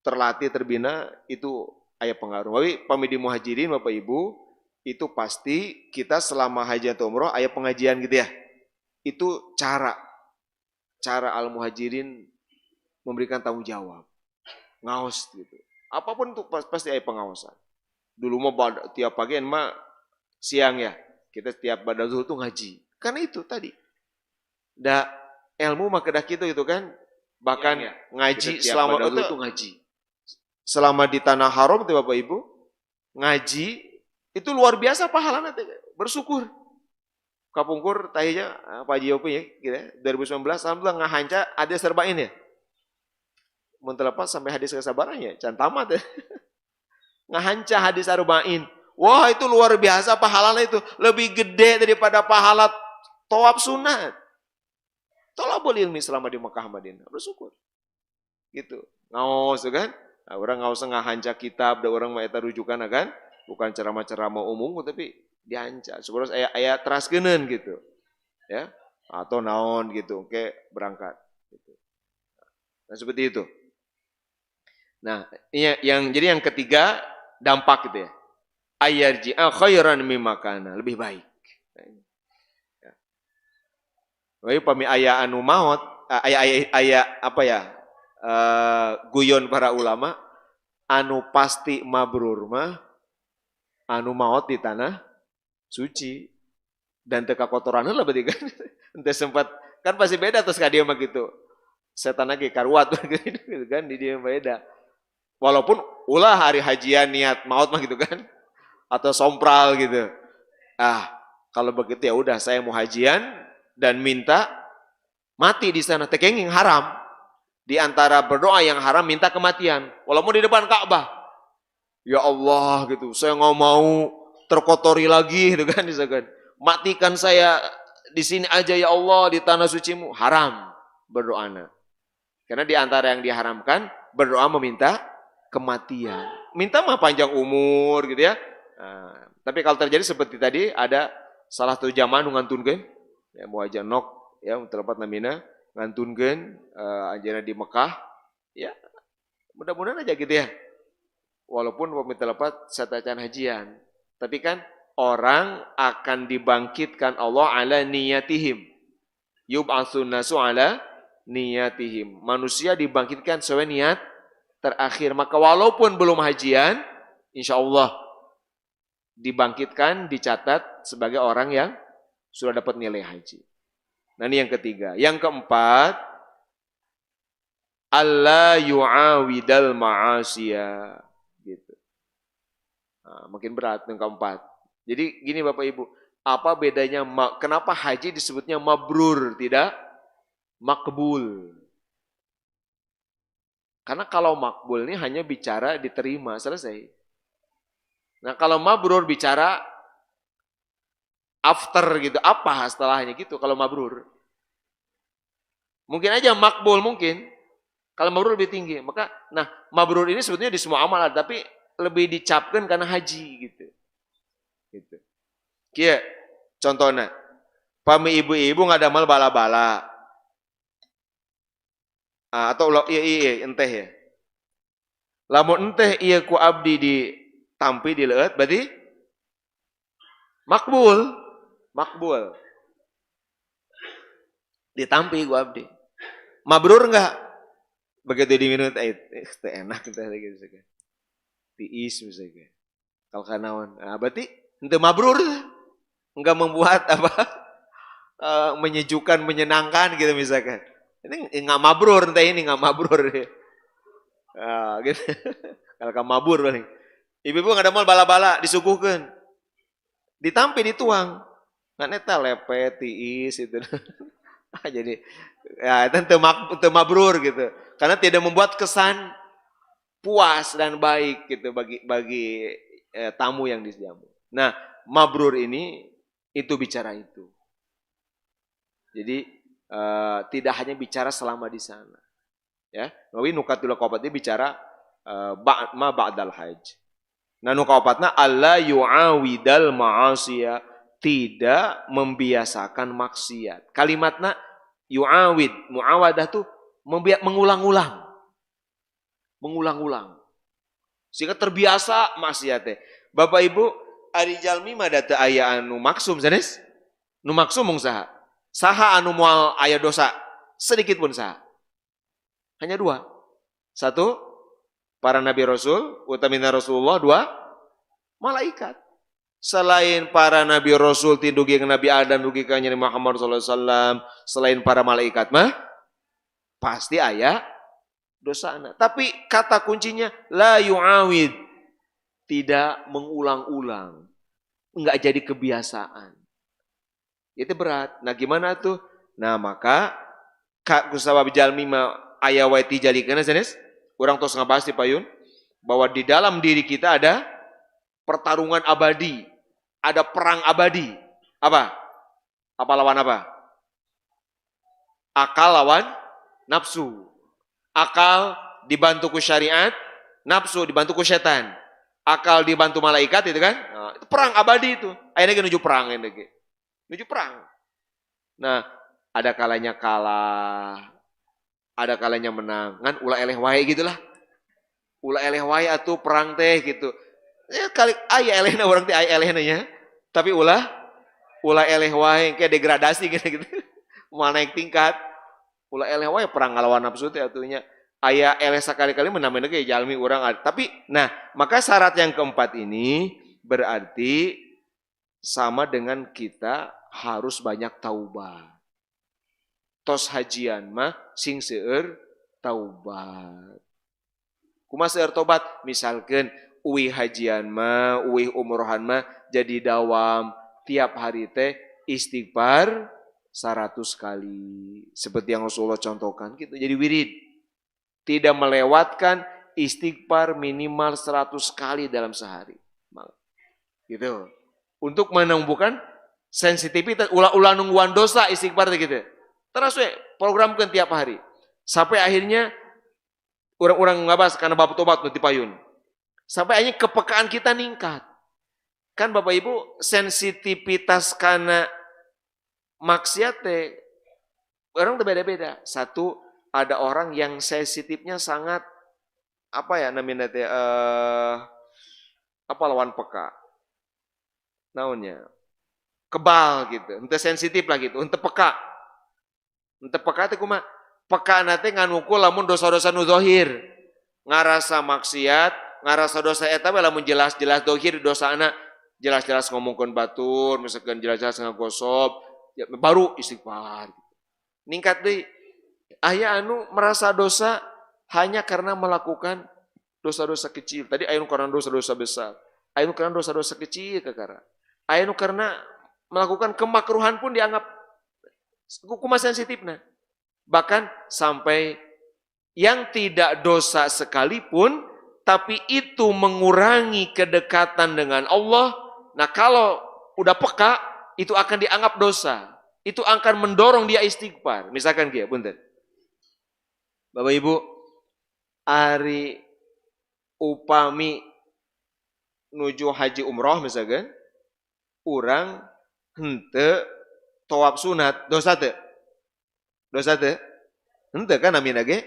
terlatih terbina itu aya pengaruh. Tapi pami di muhajirin Bapak Ibu itu pasti kita selama hajian atau umroh aya pengajian gitu ya. Itu cara al muhajirin memberikan tanggung jawab. Ngaos gitu. Apapun itu pasti ada pengawasan. Dulu mah tiap pagi mah siang ya. Kita tiap pada zuhur tuh ngaji. Karena itu tadi. Da ilmu mah kedah kitu itu kan. Bahkan ya, ngaji selama itu ngaji. Selama di tanah haram tuh Bapak Ibu, ngaji itu luar biasa pahalana teh. Bersyukur. Kapungkur tahinya Pak Jiopi ya, gitu ya. 2019 alhamdulillah ngahanca ada serbain ya. Mun terlepas sampai hadis kesabarannya, can tamat ya. Ngahanca hadis arba'in. Wah, itu luar biasa pahalanya itu. Lebih gede daripada pahala tawaf sunat. Tolabul ilmi selama di Mekah Madinah. Bersyukur. Gitu. Ngaos kan? Nah, orang ngaos ngahanca kitab, da orang mah eta rujukan kan? Bukan ceramah-ceramah umum tapi dihanca. Supaya aya teraskeun gitu. Ya. Atau naon gitu, oke berangkat gitu. Nah, seperti itu. Nah, jadi yang ketiga dampak gitu ya. Ayarji'a khairan mimma kana, lebih baik. Ya. Baik pami aya anu maot, aya apa ya? Guyon para ulama anu pasti mabrur mah anu maot di tanah suci dan teu kakotoran heula berarti kan. Henteu sempat kan pasti beda terus ka dieu mah gitu. Setan lagi karuat gitu kan di dieu beda. Walaupun ulah hari hajian niat maut mah gitu kan. Atau sompral gitu. Kalau begitu ya udah saya mau hajian dan minta mati di sana. Tekenging haram. Di antara berdoa yang haram minta kematian. Walaupun di depan Ka'bah. Ya Allah gitu. Saya nggak mau terkotori lagi gitu kan. Matikan saya di sini aja ya Allah di tanah sucimu. Haram berdoana. Karena di antara yang diharamkan berdoa meminta kematian. Minta mah panjang umur gitu ya. Nah, tapi kalau terjadi seperti tadi ada salah satu jamaah ngantunkeun ya muajan nok ya terlepat namina ngantunkeun anjeunna di Mekah ya mudah-mudahan aja gitu ya. Walaupun pamit terlepat satacan hajian, tapi kan orang akan dibangkitkan Allah ala niyatihim. Yub'atsun nasu ala niyatihim. Manusia dibangkitkan sesuai niat terakhir. Maka walaupun belum hajian, insya Allah dibangkitkan, dicatat sebagai orang yang sudah dapat nilai haji. Nah ini yang ketiga. Yang keempat, Allah yu'awidal ma'asiyah. Gitu. Nah, makin berat yang keempat. Jadi gini Bapak Ibu, apa bedanya, kenapa haji disebutnya mabrur, tidak makbul? Karena kalau makbul ini hanya bicara diterima, selesai. Nah kalau mabrur bicara after gitu, apa setelahnya gitu kalau mabrur. Mungkin aja makbul mungkin, kalau mabrur lebih tinggi. Maka, nah mabrur ini sebetulnya di semua amal, tapi lebih dicapkan karena haji gitu. Gitu. Kia, contohnya, pami ibu-ibu ngadamal bala-bala. Atau iya enteh ya. Lamun enteh iya ku abdi di tampi di leut berarti makbul. Makbul. Ditampi ku abdi. Mabrur enggak? Begitu diminum enak entah lagi misalkan. Tiis misalkan. Kalau kanaon. Nah, berarti henteu mabrur. Enggak membuat apa? Menyejukkan, menyenangkan gitu misalkan. Ini enggak mabrur, entah ini enggak mabrur. Gitu. Kalau kamu mabur paling. Ibu-ibu nggak ada mal bala-bala disuguhkan. Ditampi dituang. Nggak neta lepet, tiis itu. Jadi ya itu mabrur gitu. Karena tidak membuat kesan puas dan baik gitu bagi tamu yang dijamu. Nah, mabrur ini itu bicara itu. Jadi tidak hanya bicara selama di sana. Ya, Nawi nukatul qabat ini bicara ma ba'dal hajj. Nah nukapatna alla yu'awidal ma'asiya, tidak membiasakan maksiat. Kalimatna yu'awid, mu'awadah tuh mengulang-ulang. Mengulang-ulang. Sehingga terbiasa maksiatnya. Bapak Ibu, ari jalmi mah data aya anu maksum sanes? Nu maksum mung saha? Saha anu moal aya dosa? Sedikit pun saha? Hanya dua. Satu, para nabi rasul, utamina Rasulullah. Dua, malaikat. Selain para nabi rasul tindugi ke Nabi Adam dugi ka Nabi Muhammad sallallahu alaihi wasallam, selain para malaikat mah pasti aya dosana. Tapi kata kuncinya la yu'awid, tidak mengulang-ulang. Enggak jadi kebiasaan. Itu berat. Nah, gimana tuh? Nah, maka Kak kusabab jalmi ma aya wae tijalikeun sanes. Urang tos ngabahas di payun bahwa di dalam diri kita ada pertarungan abadi, ada perang abadi. Apa? Apa lawan apa? Akal lawan nafsu. Akal dibantu ku syariat, nafsu dibantu ku setan. Akal dibantu malaikat itu kan? Nah, itu perang abadi itu. Akhirnya menuju perang ini. Menuju perang. Nah, ada kalanya kalah, ada kalanya menang. Kan ulah eleh wae gitulah. Ulah eleh wae atuh perang teh gitu. Ya kali aya elehna urang teh aya elehna nya. Tapi ulah eleh wae kayak degradasi gitu. Mau naik tingkat. Ulah eleh wae perang ngalawan nafsu teh atuhnya. Aya eleh sakali-kali menambah ge jalmi urang. Tapi nah, maka syarat yang keempat ini berarti sama dengan kita harus banyak taubat. Tos hajian mah sing seueur taubat. Kumaha seueur tobat? Misalkan uwi hajian mah, uwi umrohan mah jadi dawam tiap hari teh istighfar 100 kali. Seperti yang Rasulullah contohkan gitu. Jadi wirid. Tidak melewatkan istighfar minimal 100 kali dalam sehari. Gitu. Untuk menumbuhkan sensitivitas ulah nungguan dosa istighfar gitu. Terus programkan tiap hari. Sampai akhirnya orang-orang ngabas karena bab tobat nanti payun. Sampai akhirnya kepekaan kita ningkat. Kan Bapak Ibu sensitivitas karena maksiat orang berbeda-beda. Satu, ada orang yang sensitifnya sangat apa ya namanya apa lawan peka. Naonnya? Kebal gitu. Henteu sensitif lah gitu, henteu peka. Henteu peka teh kumaha? Peka nate nganuku lamun dosa-dosa nu zahir. Ngarasa maksiat, ngarasa dosa eta we lamun jelas-jelas zahir dosana, jelas-jelas ngomongkeun batur, misalkan jelas-jelas ngagosop, ya, baru istighfar. Ningkat deui. Aya anu merasa dosa hanya karena melakukan dosa-dosa kecil. Tadi aya nu karena dosa-dosa besar. Aya nu karena dosa-dosa kecil kakara. Aya nu karena melakukan kemakruhan pun dianggap kumaha sensitifna. Bahkan sampai yang tidak dosa sekalipun tapi itu mengurangi kedekatan dengan Allah. Nah, kalau udah peka itu akan dianggap dosa. Itu akan mendorong dia istighfar. Misalkan kieu, punten. Bapak Ibu, ari upami nuju haji umroh misalkan, urang henteu tawaf sunat, dosa teu? Dosa teu? Henteu kan namina ge?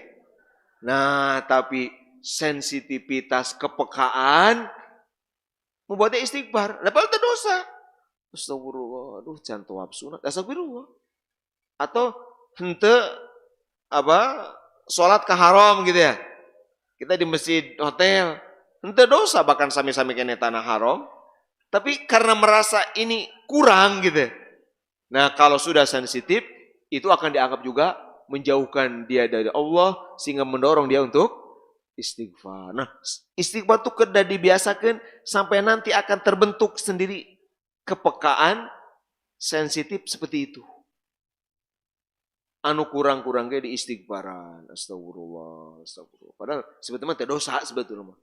Nah, tapi sensitivitas kepekaan membuat dia istighfar. Padahal itu dosa. Astagfirullah, aduh can tawaf sunat, astagfirullah. Atau henteu apa? Salat ke haram gitu ya. Kita di masjid hotel, Ente dosa bahkan sami-sami kena tanah haram. Tapi karena merasa ini kurang gitu. Nah kalau sudah sensitif, itu akan dianggap juga menjauhkan dia dari Allah. Sehingga mendorong dia untuk istighfar. Nah istighfar itu kedah dibiasakan sampai nanti akan terbentuk sendiri kepekaan sensitif seperti itu. Anu kurang-kurang kayak di istighfaran. Astagfirullah, astagfirullah. Padahal sebetulnya teh dosa sebetulnya.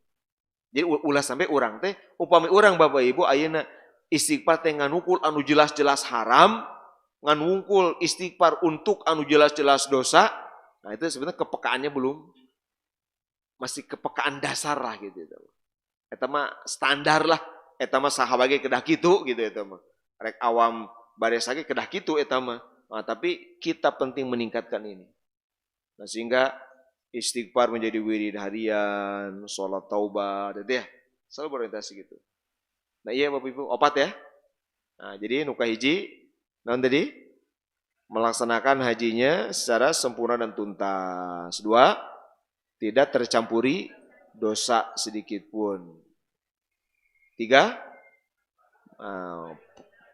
Jadi ulah sampai orang teh, upami orang Bapak Ibu ayeuna istighfar teh nganukul anu jelas-jelas haram, nganungkul istighfar untuk anu jelas-jelas dosa. Nah itu sebenarnya kepekaannya belum, masih kepekaan dasar lah gitu. Eta mah standar lah, eta mah sahabage kedah kitu gitu eta mah. Rek awam baresage kedah kitu eta mah. Nah, tapi kita penting meningkatkan ini. Nah, sehingga istighfar menjadi wirid harian, sholat taubat, itu ya. Selalu berorientasi gitu. Nah iya Bapak Ibu, opat ya. Nah, jadi nuka hiji, non tadi melaksanakan hajinya secara sempurna dan tuntas. Dua, tidak tercampuri dosa sedikit pun. Tiga,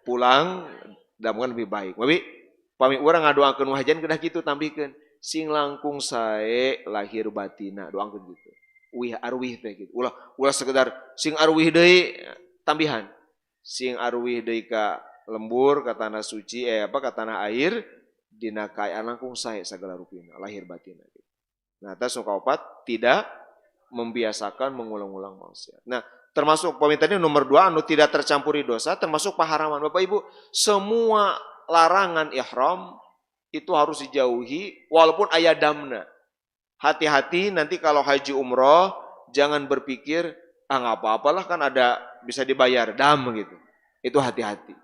pulang dalam lebih baik. Bapak pami urang ngadoakeun hajian kedah kitu tambikeun sing langkung sae lahir batina doakeun gitu. Uih arwih teh gitu. Ulah sekedar sing arwih deui tambihan. Sing arwih deui ka lembur ka tanah suci ka tanah air dina kaayaan langkung sae sagala rupina lahir batina gitu. Nah, tas kaopat tidak membiasakan mengulang-ulang maksiat. Nah, termasuk poin tadi nomor 2 anu tidak tercampuri dosa termasuk paharaman. Bapak Ibu, semua larangan ihram itu harus dijauhi walaupun aya damna. Hati-hati nanti kalau haji umroh jangan berpikir nggak apa-apalah kan ada bisa dibayar dam gitu. Itu hati-hati.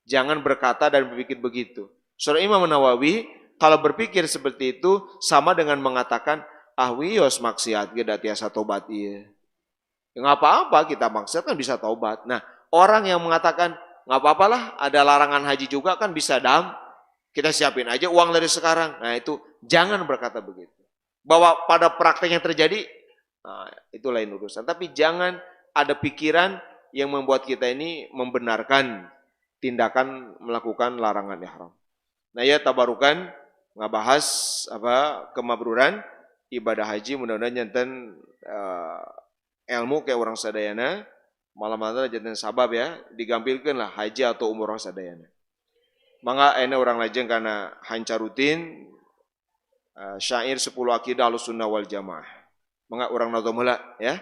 Jangan berkata dan berpikir begitu. Saudara Imam Nawawi kalau berpikir seperti itu sama dengan mengatakan wios maksiat ge da tiasa tobat ieu. Ya nggak apa-apa kita maksiat kan bisa tobat. Nah, orang yang mengatakan nggak apa-apalah, ada larangan haji juga kan bisa dam. Kita siapin aja uang dari sekarang. Nah itu jangan berkata begitu. Bahwa pada praktek yang terjadi, nah, itu lain urusan. Tapi jangan ada pikiran yang membuat kita ini membenarkan tindakan melakukan larangan ihram. Nah ya tabarukan ngabahas kemabruran ibadah haji mudah-mudahan janten ilmu kayak orang sadayana. Malam-malam jantan sabab ya, digampilkan lah haji atau umroh sadayana. Mangga ene orang lajeng karena hancar rutin syair 10 akidah Ahlussunnah wal Jamaah. Mangga orang nonton heula ya.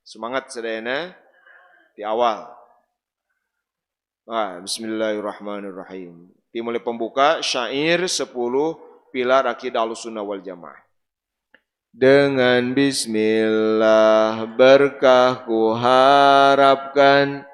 Semangat sadayana di awal. Bismillahirrahmanirrahim. Dimulai pembuka syair 10 pilar akidah Ahlussunnah wal Jamaah. Dengan bismillah berkah ku harapkan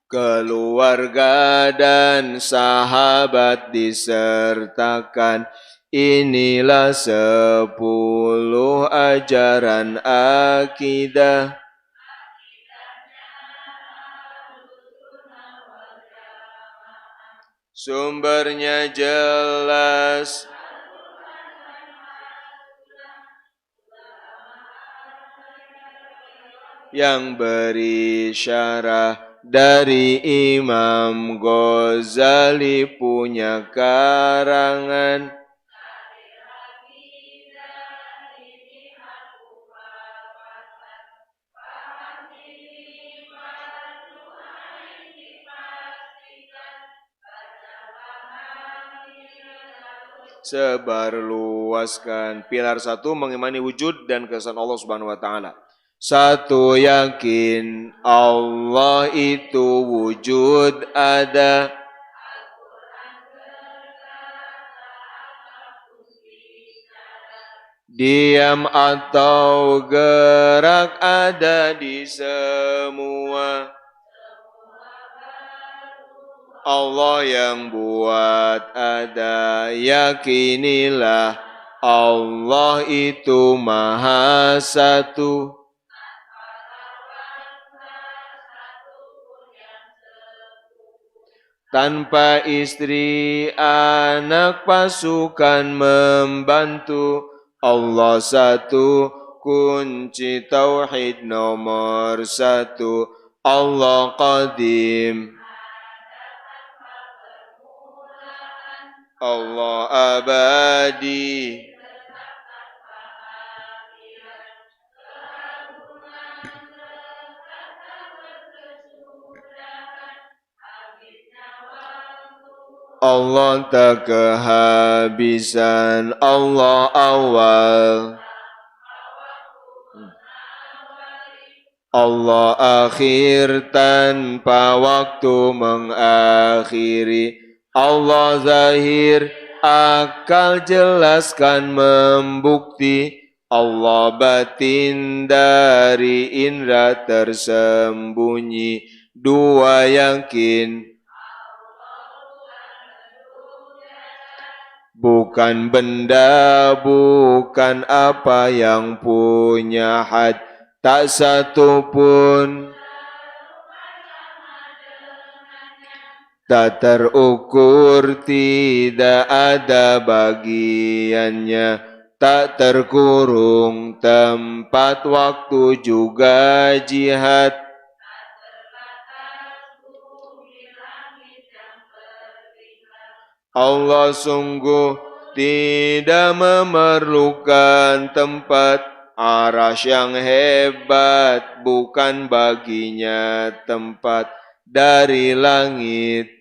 keluarga dan sahabat disertakan. Inilah 10 ajaran akidah. Sumbernya jelas. Yang beri syarah dari Imam Ghazali punya karangan. Sebarluaskan. Pilar 1 mengimani wujud dan keesaan Allah Subhanahu wa taala. 1 yakin Allah itu wujud ada. Diam atau gerak ada di semua. Allah yang buat ada, yakinilah Allah itu Maha Satu. tanpa istri, anak, pasukan membantu. Allah satu, kunci tauhid nomor satu. Allah qadim, Allah abadi. Allah tak kehabisan, Allah awal, Allah akhir tanpa waktu mengakhiri. Allah zahir, akal jelaskan membukti. Allah batin dari indra tersembunyi. Dua yakin, bukan benda, bukan apa yang punya had, tak satu pun tak terukur, tidak ada bagiannya, tak terkurung tempat, waktu juga jihad. Allah sungguh tidak memerlukan tempat, arasy yang hebat bukan baginya tempat, dari langit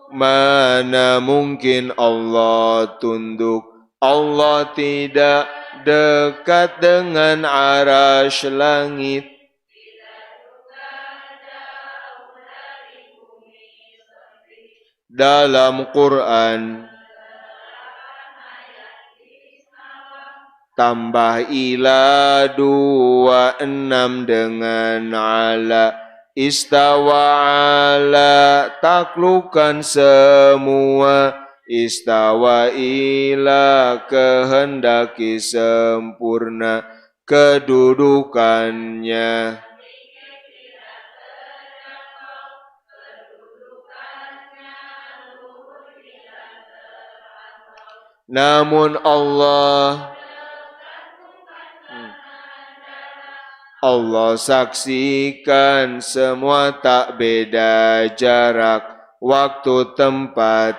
mana mungkin Allah tunduk. Allah tidak dekat dengan arasy langit, dalam Quran tambah ila 26 dengan ala, istawa ala taklukan semua, istawa ila kehendaki sempurna kedudukannya. Namun Allah saksikan semua, tak beda jarak, waktu, tempat.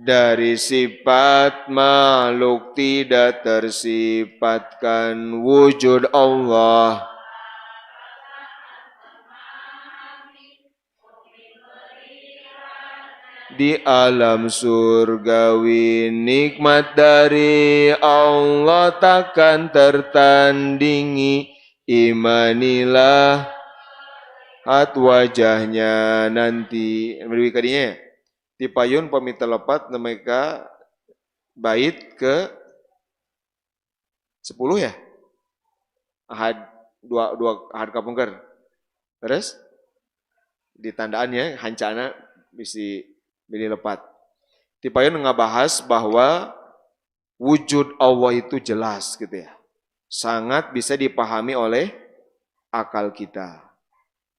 Dari sifat makhluk tidak tersifatkan wujud Allah. Di alam surgawi nikmat dari Allah takkan tertandingi. Imanilah hat wajahnya nanti. Lebih kadinya di payun pamita lepat mereka bait ke 10 ya. Ahad dua ahad kapungker. Terus di tandaannya hancana bisi bili lepat. Di payun ngabahas bahwa wujud Allah itu jelas gitu ya. Sangat bisa dipahami oleh akal kita.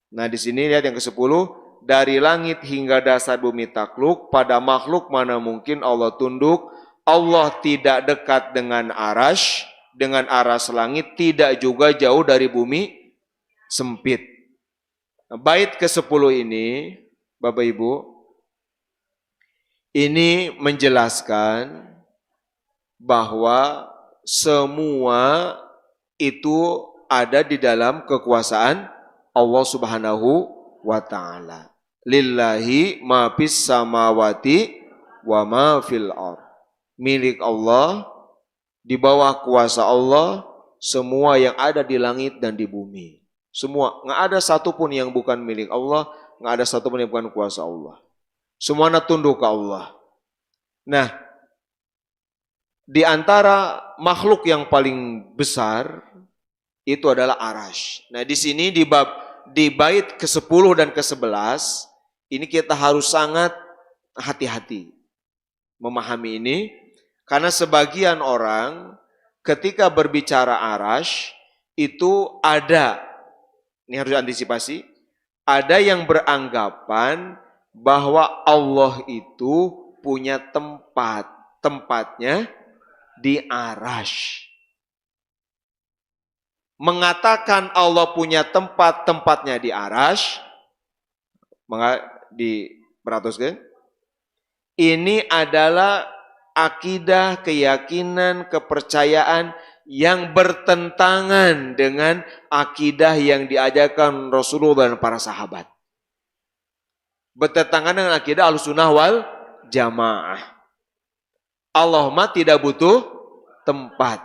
Nah, di sini lihat yang ke-10, dari langit hingga dasar bumi takluk, pada makhluk mana mungkin Allah tunduk. Allah tidak dekat dengan arasy, dengan aras langit, tidak juga jauh dari bumi sempit. Nah, bait ke-10 ini, Bapak Ibu, ini menjelaskan bahwa semua itu ada di dalam kekuasaan Allah Subhanahu wa ta'ala. Lillahi ma fis samawati wa ma fil ardh. Milik Allah, di bawah kuasa Allah, semua yang ada di langit dan di bumi. Semua, nggak ada satupun yang bukan milik Allah, nggak ada satupun yang bukan kuasa Allah. Semuanya tunduk ke Allah. Nah, di antara makhluk yang paling besar itu adalah arasy. Nah, di sini di bab di bait ke-10 dan ke-11 ini kita harus sangat hati-hati memahami ini, karena sebagian orang ketika berbicara arash itu ada, ini harus antisipasi, ada yang beranggapan bahwa Allah itu punya tempat, tempatnya di arash. Mengatakan Allah punya tempat, tempatnya di arash, diperhatikan, ini adalah akidah, keyakinan, kepercayaan yang bertentangan dengan akidah yang diajarkan Rasulullah dan para sahabat. Bertentangan dengan akidah Ahlussunnah wal Jamaah. Allah mah tidak butuh tempat.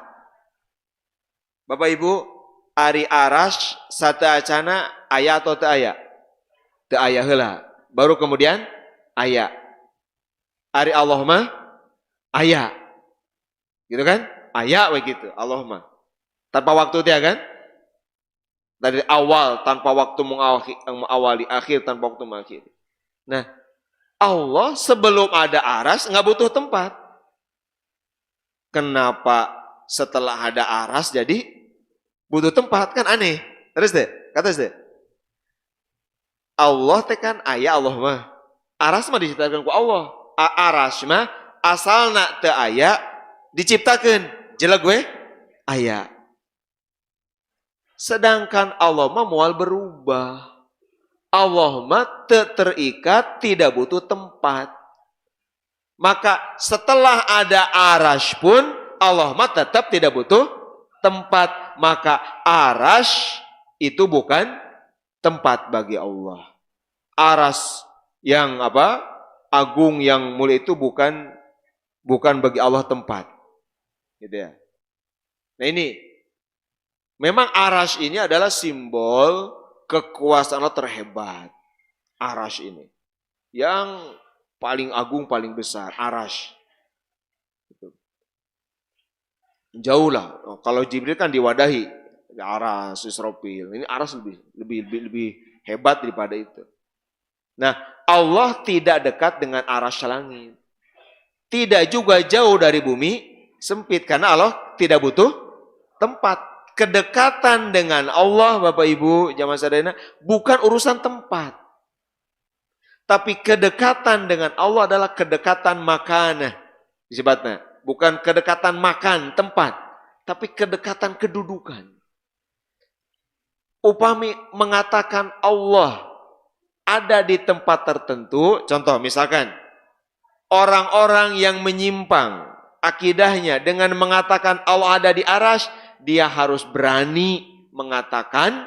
Bapak Ibu, ari arash satu acana ayat atau teu aya? Teu aya heula. Baru kemudian aya. Ari Allah mah aya. Gitu kan? Aya begitu Allah mah. Tanpa waktu dia kan? Dari awal tanpa waktu mengawali akhir, tanpa waktu mengakhiri. Nah, Allah sebelum ada aras nggak butuh tempat. Kenapa setelah ada aras jadi butuh tempat? Kan aneh. Terus deh, kata deh. Allah tekan aya Allah mah. Aras mah diciptakan ku Allah. Aras mah asalna teu aya diciptakeun. Jelas gue? Aya. Sedangkan Allah mah moal berubah. Allah mah terikat, tidak butuh tempat. Maka setelah ada arash pun Allah mah tetap tidak butuh tempat. Maka arash itu bukan tempat bagi Allah. Arash yang apa? Agung yang mulia itu bukan bagi Allah tempat. Gitu ya. Nah ini memang arash ini adalah simbol kekuasaan Allah terhebat. Arash ini yang paling agung, paling besar, arash. Jauh lah. Kalau Jibril kan diwadahi arash, Israfil. Ini arash lebih hebat daripada itu. Nah, Allah tidak dekat dengan arash langit. Tidak juga jauh dari bumi sempit. Karena Allah tidak butuh tempat. Kedekatan dengan Allah, Bapak Ibu, jamaah sadayana, bukan urusan tempat. Tapi kedekatan dengan Allah adalah kedekatan makanah. Disebutnya. Bukan kedekatan makan, tempat. Tapi kedekatan kedudukan. Upami mengatakan Allah ada di tempat tertentu, contoh misalkan orang-orang yang menyimpang akidahnya dengan mengatakan Allah ada di arash, dia harus berani mengatakan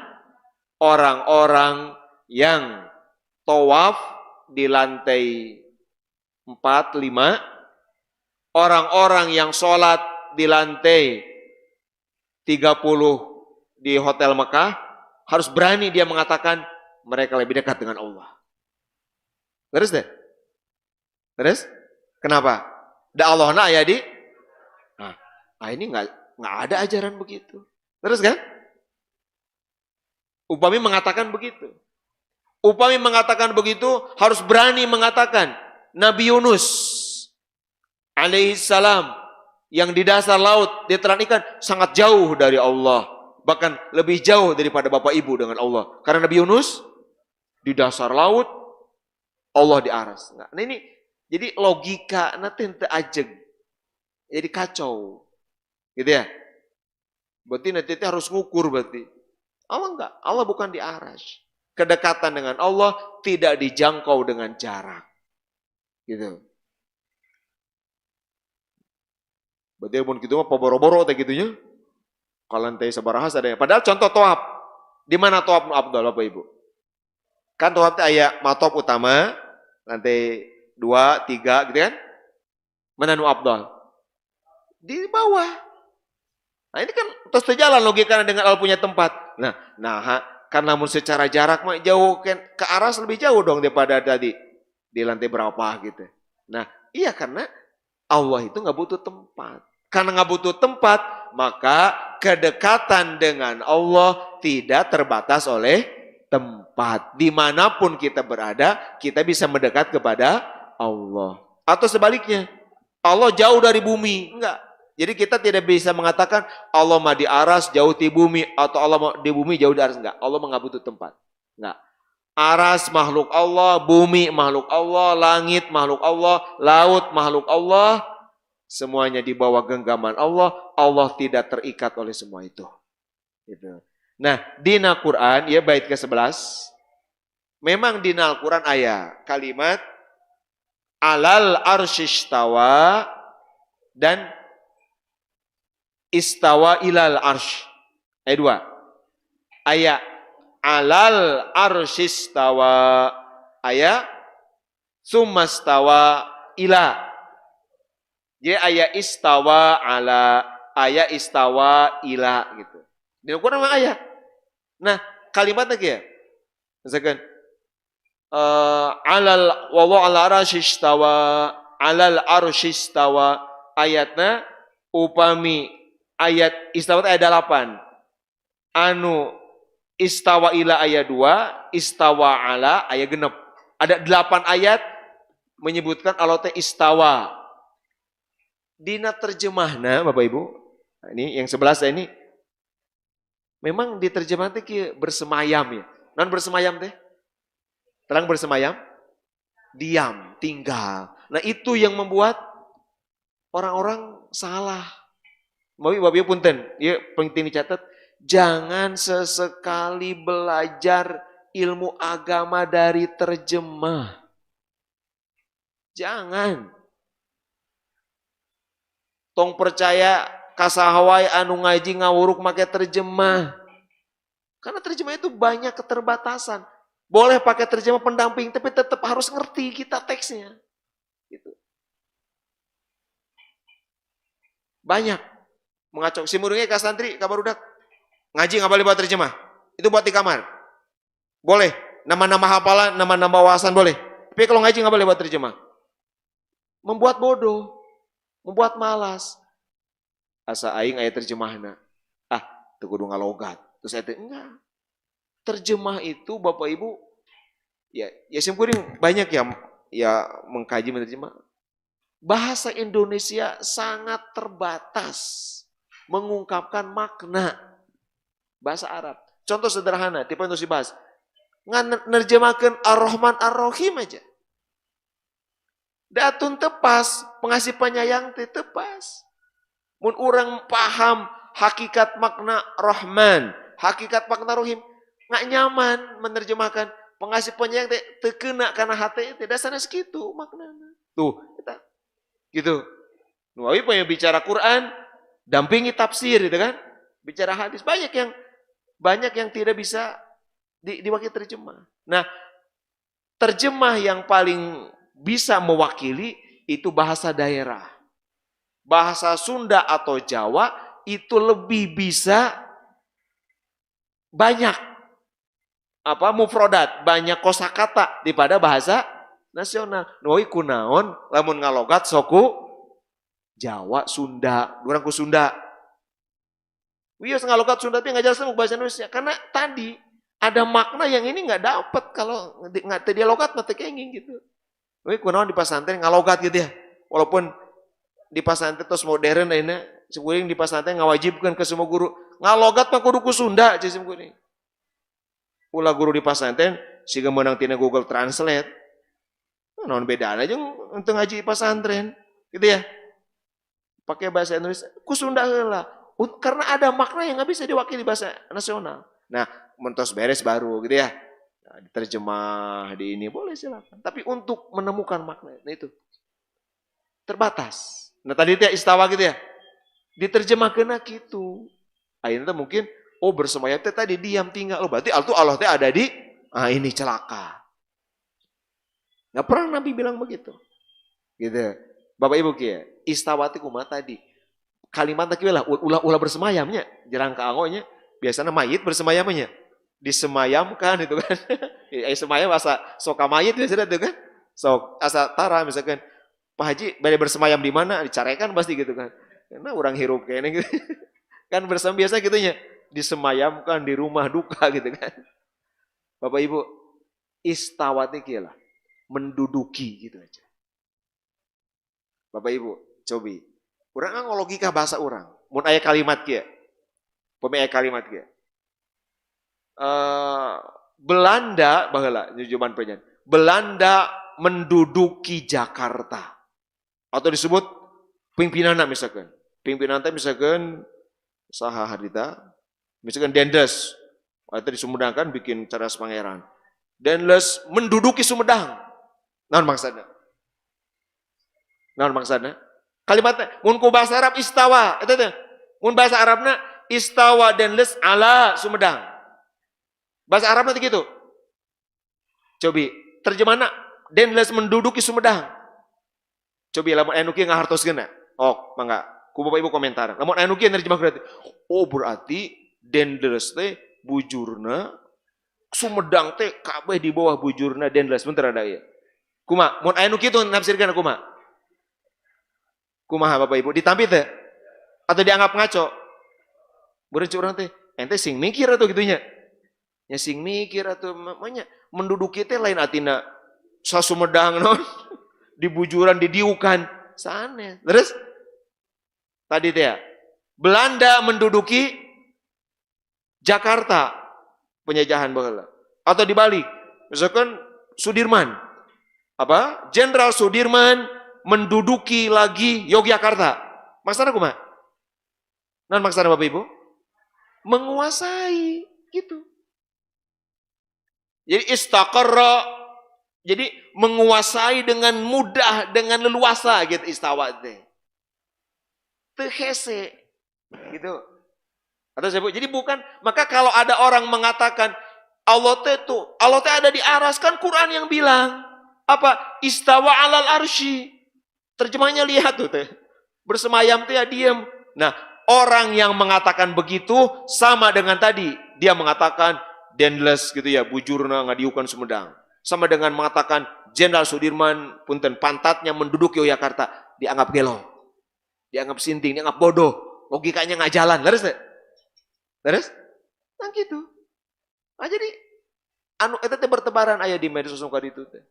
orang-orang yang tawaf di lantai 4, 5, orang-orang yang sholat di lantai 30 di Hotel Mekah, harus berani dia mengatakan mereka lebih dekat dengan Allah. Terus deh. Terus? Kenapa? Da Allah na ya di. Nah, ini nggak ada ajaran begitu. Terus kan? Upami mengatakan begitu. Upami mengatakan begitu harus berani mengatakan Nabi Yunus alaihissalam yang di dasar laut ditelan ikan sangat jauh dari Allah. Bahkan lebih jauh daripada bapak ibu dengan Allah. Karena Nabi Yunus di dasar laut, Allah di aras. Nah ini jadi logika nanti ajeg. Jadi kacau. Gitu ya. Berarti nanti harus ngukur berarti. Allah enggak, Allah bukan di aras. Kedekatan dengan Allah tidak dijangkau dengan jarak. Gitu. Berarti pun gitu mah poboro-boro teh gitunya. Kalau lantai sabaraha ada. Padahal contoh toab. Di mana toab Abdul Bapak Ibu? Kan toab teh aya matop utama, lantai 2, 3 gitu kan? Mana nu Abdul? Di bawah. Nah ini kan terus terjalan logikanya dengan Allah punya tempat. Nah kan namun secara jarak mah jauh kan ke aras lebih jauh dong daripada tadi di lantai berapa gitu. Nah iya karena Allah itu nggak butuh tempat. Karena nggak butuh tempat, maka kedekatan dengan Allah tidak terbatas oleh tempat. Dimanapun kita berada, kita bisa mendekat kepada Allah. Atau sebaliknya, Allah jauh dari bumi. Enggak. Jadi kita tidak bisa mengatakan Allah mah di aras, jauh di bumi. Atau Allah di bumi, jauh di aras. Enggak. Allah mah nggak butuh tempat. Enggak. Aras makhluk Allah, bumi makhluk Allah, langit makhluk Allah, laut makhluk Allah. Semuanya di bawah genggaman Allah. Allah tidak terikat oleh semua itu. Gitu. Nah, di Al-Quran, ya bait ke-11, memang di Al-Quran ayat kalimat alal arsyistawa dan istawa ilal arsh. Ayat 2. Ayat alal arsyistawa, ayat summastawa ila. Jadi ayat istawa ala, ayat istawa ila gitu. Di Al-Quran memang ayat. Nah, kalimat lagi ya. Misalkan alal wa ala arsyistawa, alal arsyistawa, ayatnya upami ayat istawa ayat 8. Anu istawa ila ayat 2, istawa ala ayat genep. Ada 8 ayat menyebutkan Allah teh istawa. Dina terjemahna Bapak Ibu. Ini yang 11 ini memang diterjemah teh bersemayam ya. Non bersemayam teh? Terang bersemayam? Diam, tinggal. Nah itu yang membuat orang-orang salah. Bapak Ibu punten, ya penting dicatat. Jangan sesekali belajar ilmu agama dari terjemah. Jangan. Tong percaya kasahawai anu ngaji ngawuruk make terjemah. Karena terjemah itu banyak keterbatasan. Boleh pakai terjemah pendamping, tapi tetap harus ngerti kita teksnya. Gitu. Banyak. Mengacau. Si murungnya ke santri, kabar udah. Ngaji nggak boleh buat terjemah. Itu buat di kamar. Boleh. Nama-nama hafalan, nama-nama wawasan boleh. Tapi kalau ngaji nggak boleh buat terjemah. Membuat bodoh. Membuat malas. Asa aing aya terjemahna. Ah, teu kudu ngalogat. Terus saya enggak. Terjemah itu Bapak Ibu ya simkuring banyak ya mengkaji menerjemah. Bahasa Indonesia sangat terbatas mengungkapkan makna bahasa Arab. Contoh sederhana, tipe untuk dibahas. Nerjemahkan Ar-Rahman Ar-Rahim aja. Datun tepas, pengasih penyayang tepas. Mun orang paham hakikat makna Rahman, hakikat makna Rahim, nggak nyaman menerjemahkan pengasih penyayang tekena karena hati tidak sana segitu maknanya. Tuh, kita gitu. Nuawi punya bicara Quran, dampingi tafsir gitu kan. Bicara hadis banyak yang tidak bisa diwakili terjemah. Nah, terjemah yang paling bisa mewakili itu bahasa daerah. Bahasa Sunda atau Jawa itu lebih bisa banyak mufrodat, banyak kosakata daripada bahasa nasional. Noi kunaon lamun ngalogat soku Jawa Sunda, urang ku Sunda. Wios ngalogat Sunda tapi ngajar sama bahasa Indonesia karena tadi ada makna yang ini nggak dapat kalau nggak dia logat mati kenging gitu. Noi kunaon di pesantren ngalogat gitu ya. Walaupun di pesantren terus modern ini sekuring di pesantren ngawajibkan ke semua guru ngalogat mah kudu ku Sunda jeung sekuring. Ulah guru di pesantren siga meunang tina Google Translate. Naon bedana jeung untuk ngaji pesantren gitu ya. Pakai bahasa Indonesia ku Sunda heula. Karena ada makna yang nggak bisa diwakili bahasa nasional. Nah, mentos beres baru gitu ya. Nah, diterjemah di ini boleh silakan. Tapi untuk menemukan makna itu terbatas. Nah tadi itu istawa gitu ya. Diterjemahkan gitu. Akhirnya mungkin bersemayam tadi diam tinggal. Berarti Allah teh ada di ini celaka. Nggak pernah Nabi bilang begitu. Gitu. Bapak Ibu kia, istawa teh kumaha tadi. Kalimat teh lah ulah bersemayamnya, jarang kaangonya. Biasanya mayit bersemayamnya. Disemayamkan itu kan. Semayam asa soka mayit biasanya itu kan. Sok asa tara misalkan Pak Haji balik bersemayam di mana? Dicarekan pasti gitu kan. Karena orang hirup kayaknya gitu. Kan bersemayam biasa gitunya. Disemayamkan di rumah duka gitu kan. Bapak Ibu, istawa itu lah, menduduki gitu aja. Bapak Ibu, coba. Orang kan logika bahasa orang. Mun aya kalimat kia. Pemaya kalimat kia. Belanda, baheula jawaban penyen. Belanda menduduki Jakarta. Atau disebut pimpinanna misalkan. Pimpinan teh misalkan saha harita, misalkan Dendles. Atau di Sumedang kan bikin Cerdas Pangeran. Dendles menduduki Sumedang. Naon maksudna? Naon maksudna? Kalimatnya, mun ku bahasa Arab istawa, eta teh. Mun bahasa Arabna istawa Dendles ala Sumedang. Bahasa Arabna gitu. Cobi, terjemahna Dendles menduduki Sumedang. Cobi lamun anu kieu ngahartoskeun. Oh, mangga. Ku Bapak Ibu komentar. Lamun anu kieu nerjemah berarti, oh berarti Dendles teh bujurna Sumedang teh kabeh di bawah bujurna Dendles. Bentar ada ieu. Kumaha? Mun anu kitu nafsirkeun kumaha? Kumaha Bapak Ibu? Ditampi teh? Atau dianggap ngaco? Beureuh urang teh, ente sing mikir atuh gitunya. Ya sing mikir atuh namanya menduduki teh lain artina sa Sumedang non di bujuran didiukan sanes. Terus tadi teh ya, Belanda menduduki Jakarta penjajahan baheula. Atau dibalik, misalkan Sudirman apa? Jenderal Sudirman menduduki lagi Yogyakarta. Maksudnya kumaha? Naon maksudnya Bapak Ibu? Menguasai gitu. Jadi istaqarra, jadi menguasai dengan mudah, dengan leluasa gitu istawa teh. Teu hese gitu. Atau saya jadi bukan, maka kalau ada orang mengatakan Allah teh ada di aras, kan Quran yang bilang apa? Istawa alal arsy. Terjemahnya lihat tuh teh. Bersemayam teh ya diam. Nah, orang yang mengatakan begitu sama dengan tadi, dia mengatakan Dendles gitu ya, bujurna ngadiukan Sumedang. Sama dengan mengatakan Jenderal Sudirman punten pantatnya menduduki Yogyakarta, dianggap gelo. Dianggap sinting, dianggap bodoh. Logikanya nggak jalan. Leres teh? Leres? Nah gitu. Nah jadi anu eta teh bertebaran aya di media sosial itu teh.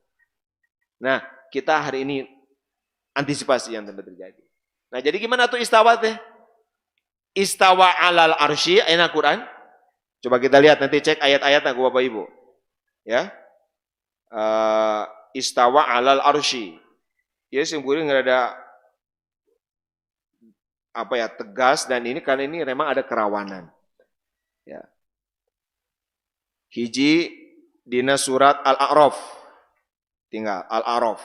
Nah, kita hari ini antisipasi yang terjadi. Nah, jadi gimana tuh istawa teh? Istawa alal arsy ayat Quran. Coba kita lihat nanti cek ayat-ayatnya Bapak Ibu. Ya. Istawa alal arsy. Ya simpulnya enggak ada apa ya, tegas dan ini karena ini memang ada kerawanan. Ya. Hiji dina surat Al-A'raf. Tinggal Al-A'raf.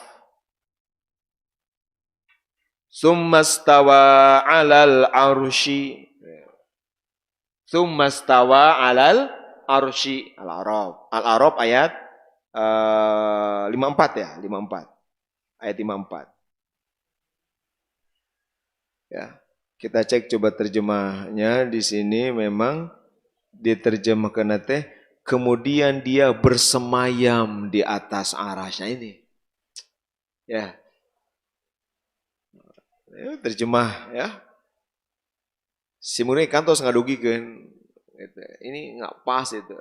Summastawa 'alal arsy. Summastawa 'alal arsy. Al-A'raf. Al-A'raf ayat 54 ya, 54. Ayat 54. Ya. Kita cek coba terjemahnya di sini memang diterjemahkan teh kemudian dia bersemayam di atas arasnya ini. Ya. Terjemah ya. Simulnya kantos ngadugikeun. Ini nggak pas itu.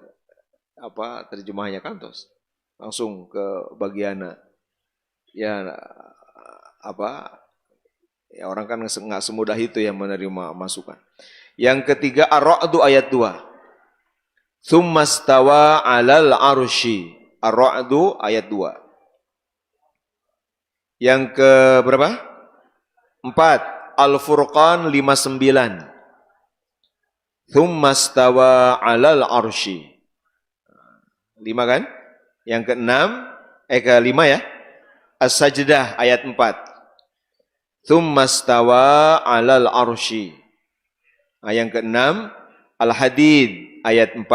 Apa terjemahnya kantos. Langsung ke bagian ya apa ya orang kan nggak semudah itu yang menerima masukan. Yang ketiga Ar-Ra'd ayat 2. Tsummastawa 'alal arsy. Ar-Ra'd ayat 2. Yang ke berapa? 4. Al-Furqan 59. Tsummastawa 'alal arsy. 5 kan? Yang ke-6 ke-5 ya. As-Sajdah ayat 4. Tsummastawa 'alal arsy. Yang ke-6 Al-Hadid ayat 4.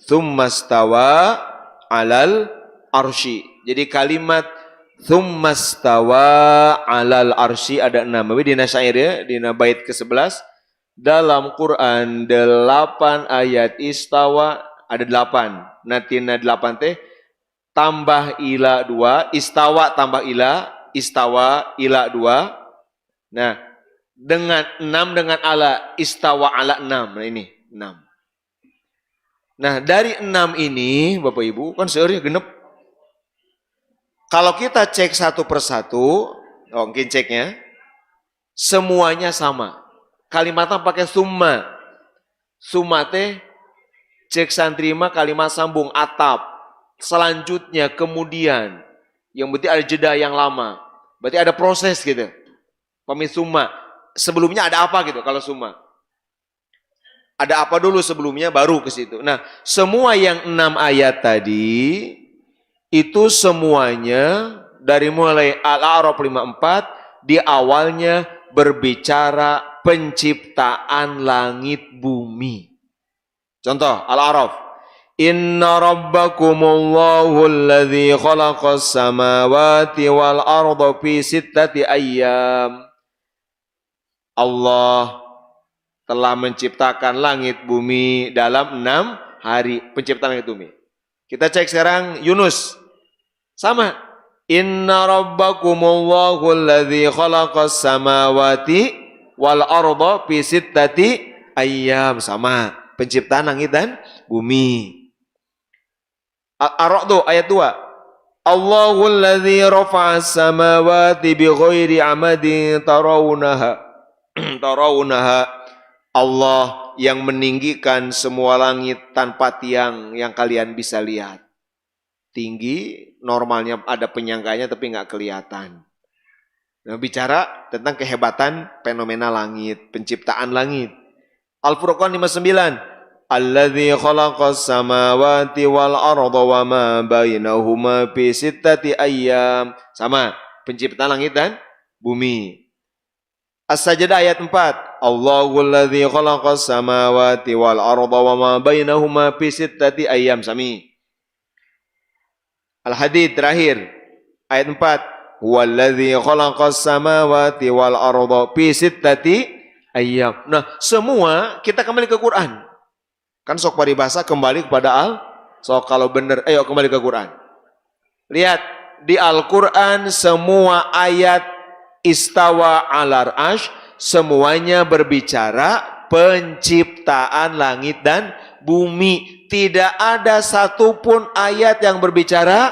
Tsummastawa 'alal arsy. Jadi kalimat tsummastawa 'alal arsy ada 6. Tapi dina syair ya, dina bait ke-11 dalam Quran 8 ayat istawa ada 8. Natina 8 teh tambah ila 2, istawa tambah ila, istawa ila 2. Nah, dengan 6 dengan ala, istawa ala 6. Nah ini 6. Nah, dari 6 ini, Bapak Ibu, kan seurnya genep. Kalau kita cek satu persatu, mungkin ceknya, semuanya sama. Kalimatnya pakai summa. Summa teh, cek santrima kalimat sambung, atap. Selanjutnya, kemudian. Yang berarti ada jeda yang lama. Berarti ada proses gitu. Pamit summa. Sebelumnya ada apa gitu kalau summa? Ada apa dulu sebelumnya baru ke situ. Nah, semua yang 6 ayat tadi itu semuanya dari mulai Al-A'raf 54 di awalnya berbicara penciptaan langit bumi. Contoh Al-A'raf. Inna rabbakumullahu alladzi khalaqas samawati wal arda fi sittati ayyam. Allah telah menciptakan langit bumi dalam 6 hari penciptaan langit bumi. Kita cek sekarang Yunus. Sama. Inna rabbakumullahu alladzi khalaqas samawati wal arda fi sittati ayyam. Sama. Penciptaan langit dan bumi. Ar-Ra'd ayat 2. Allahul ladzi rafa'as samawati bighairi amadin tarawunaha. Tarawunaha. Allah yang meninggikan semua langit tanpa tiang yang kalian bisa lihat. Tinggi, normalnya ada penyangganya tapi nggak kelihatan. Nah, bicara tentang kehebatan fenomena langit, penciptaan langit. Al-Furqan 59. Alladzi khalaqas samawati wal arda wa ma bainahuma fi sittati ayyam. Sama, penciptaan langit dan bumi. As-Sajdah ayat 4. Allahul ladzi khalaqas samawati wal arda wa ma bainahuma fi sittati ayyam. Sami. Al-Hadid terakhir ayat 4. Huwallazi khalaqas samawati wal arda fi sittati ayyam. Nah, semua kita kembali ke Quran. Kan sok paribasa kembali kepada sok kalau benar, ayo kembali ke Quran. Lihat di Al-Quran semua ayat istawa alar arsh semuanya berbicara penciptaan langit dan bumi. Tidak ada satupun ayat yang berbicara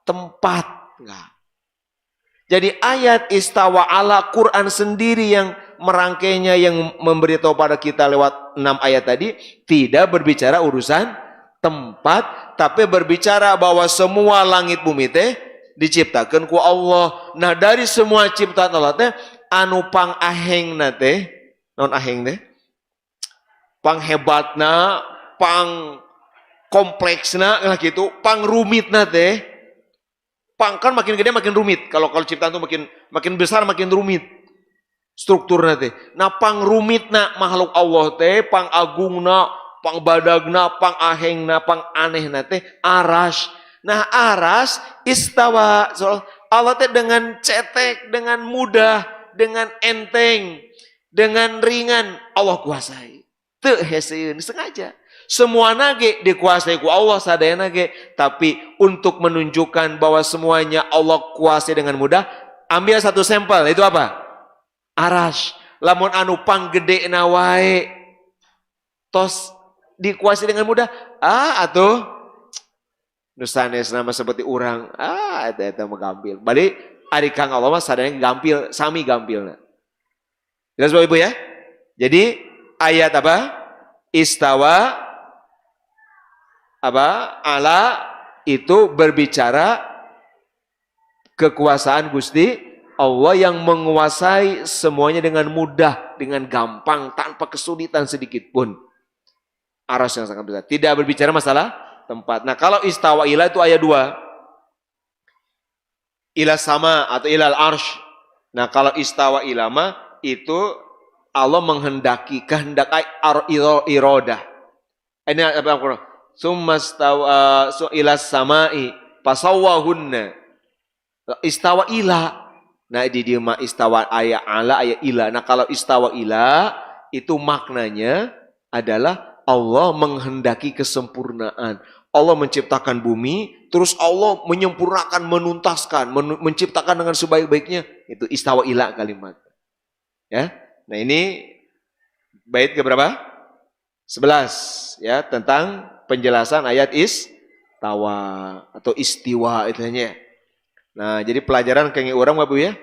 tempat. Enggak. Jadi ayat istawa ala Quran sendiri yang merangkainya, yang memberitahu pada kita lewat 6 ayat tadi, tidak berbicara urusan tempat, tapi berbicara bahwa semua langit bumi teh diciptakan ku Allah. Nah, dari semua ciptaan Allah teh anu pang ahengna teh, non aheng teh, pang hebatna, pang kompleksna lah gitu, pang rumitna teh, pang kan makin gede makin rumit. Kalau ciptaan itu makin besar makin rumit strukturna teh. Nah, pang rumitna makhluk Allah teh, pang agungna, pang badagna, pang ahengna, pang anehna teh arash. Nah, aras istawa. So, Allah teh dengan cetek, dengan mudah, dengan enteng, dengan ringan Allah kuasai. Teu heseueun sengaja. Semua nage dikuasai ku Allah sadayana ge, tapi untuk menunjukkan bahwa semuanya Allah kuasai dengan mudah, ambil satu sampel, itu apa? Aras. Lamun anu panggedena wae tos dikuasai dengan mudah. Atuh nu sanes nama seperti urang, eta mah gampil. Balik ari Kang Allah mah sadayana gampil, sami gampilna. Jelas Bapak Ibu ya? Jadi ayat apa? Istawa apa? Ala itu berbicara kekuasaan Gusti Allah yang menguasai semuanya dengan mudah, dengan gampang, tanpa kesulitan sedikit pun. Aras yang sangat besar. Tidak berbicara masalah tempat. Nah, kalau istawa ila itu ayat 2. Ila sama atau ilal arsh. Nah, kalau istawa ilama itu Allah menghendaki, kehendak irodah. Ini apa? Summastawa ila samai pasawwahunna. Istawa ila. Nah, di dia mah istawa ayat ala ayat ila. Nah, kalau istawa ila itu maknanya adalah Allah menghendaki kesempurnaan. Allah menciptakan bumi, terus Allah menyempurnakan, menuntaskan, menciptakan dengan sebaik-baiknya. Itu istawa ila kalimat. Ya. Nah, ini bait ke berapa? 11 ya, tentang penjelasan ayat istawa atau istiwa itunya. Nah, jadi pelajaran kenging urang Bapak ya.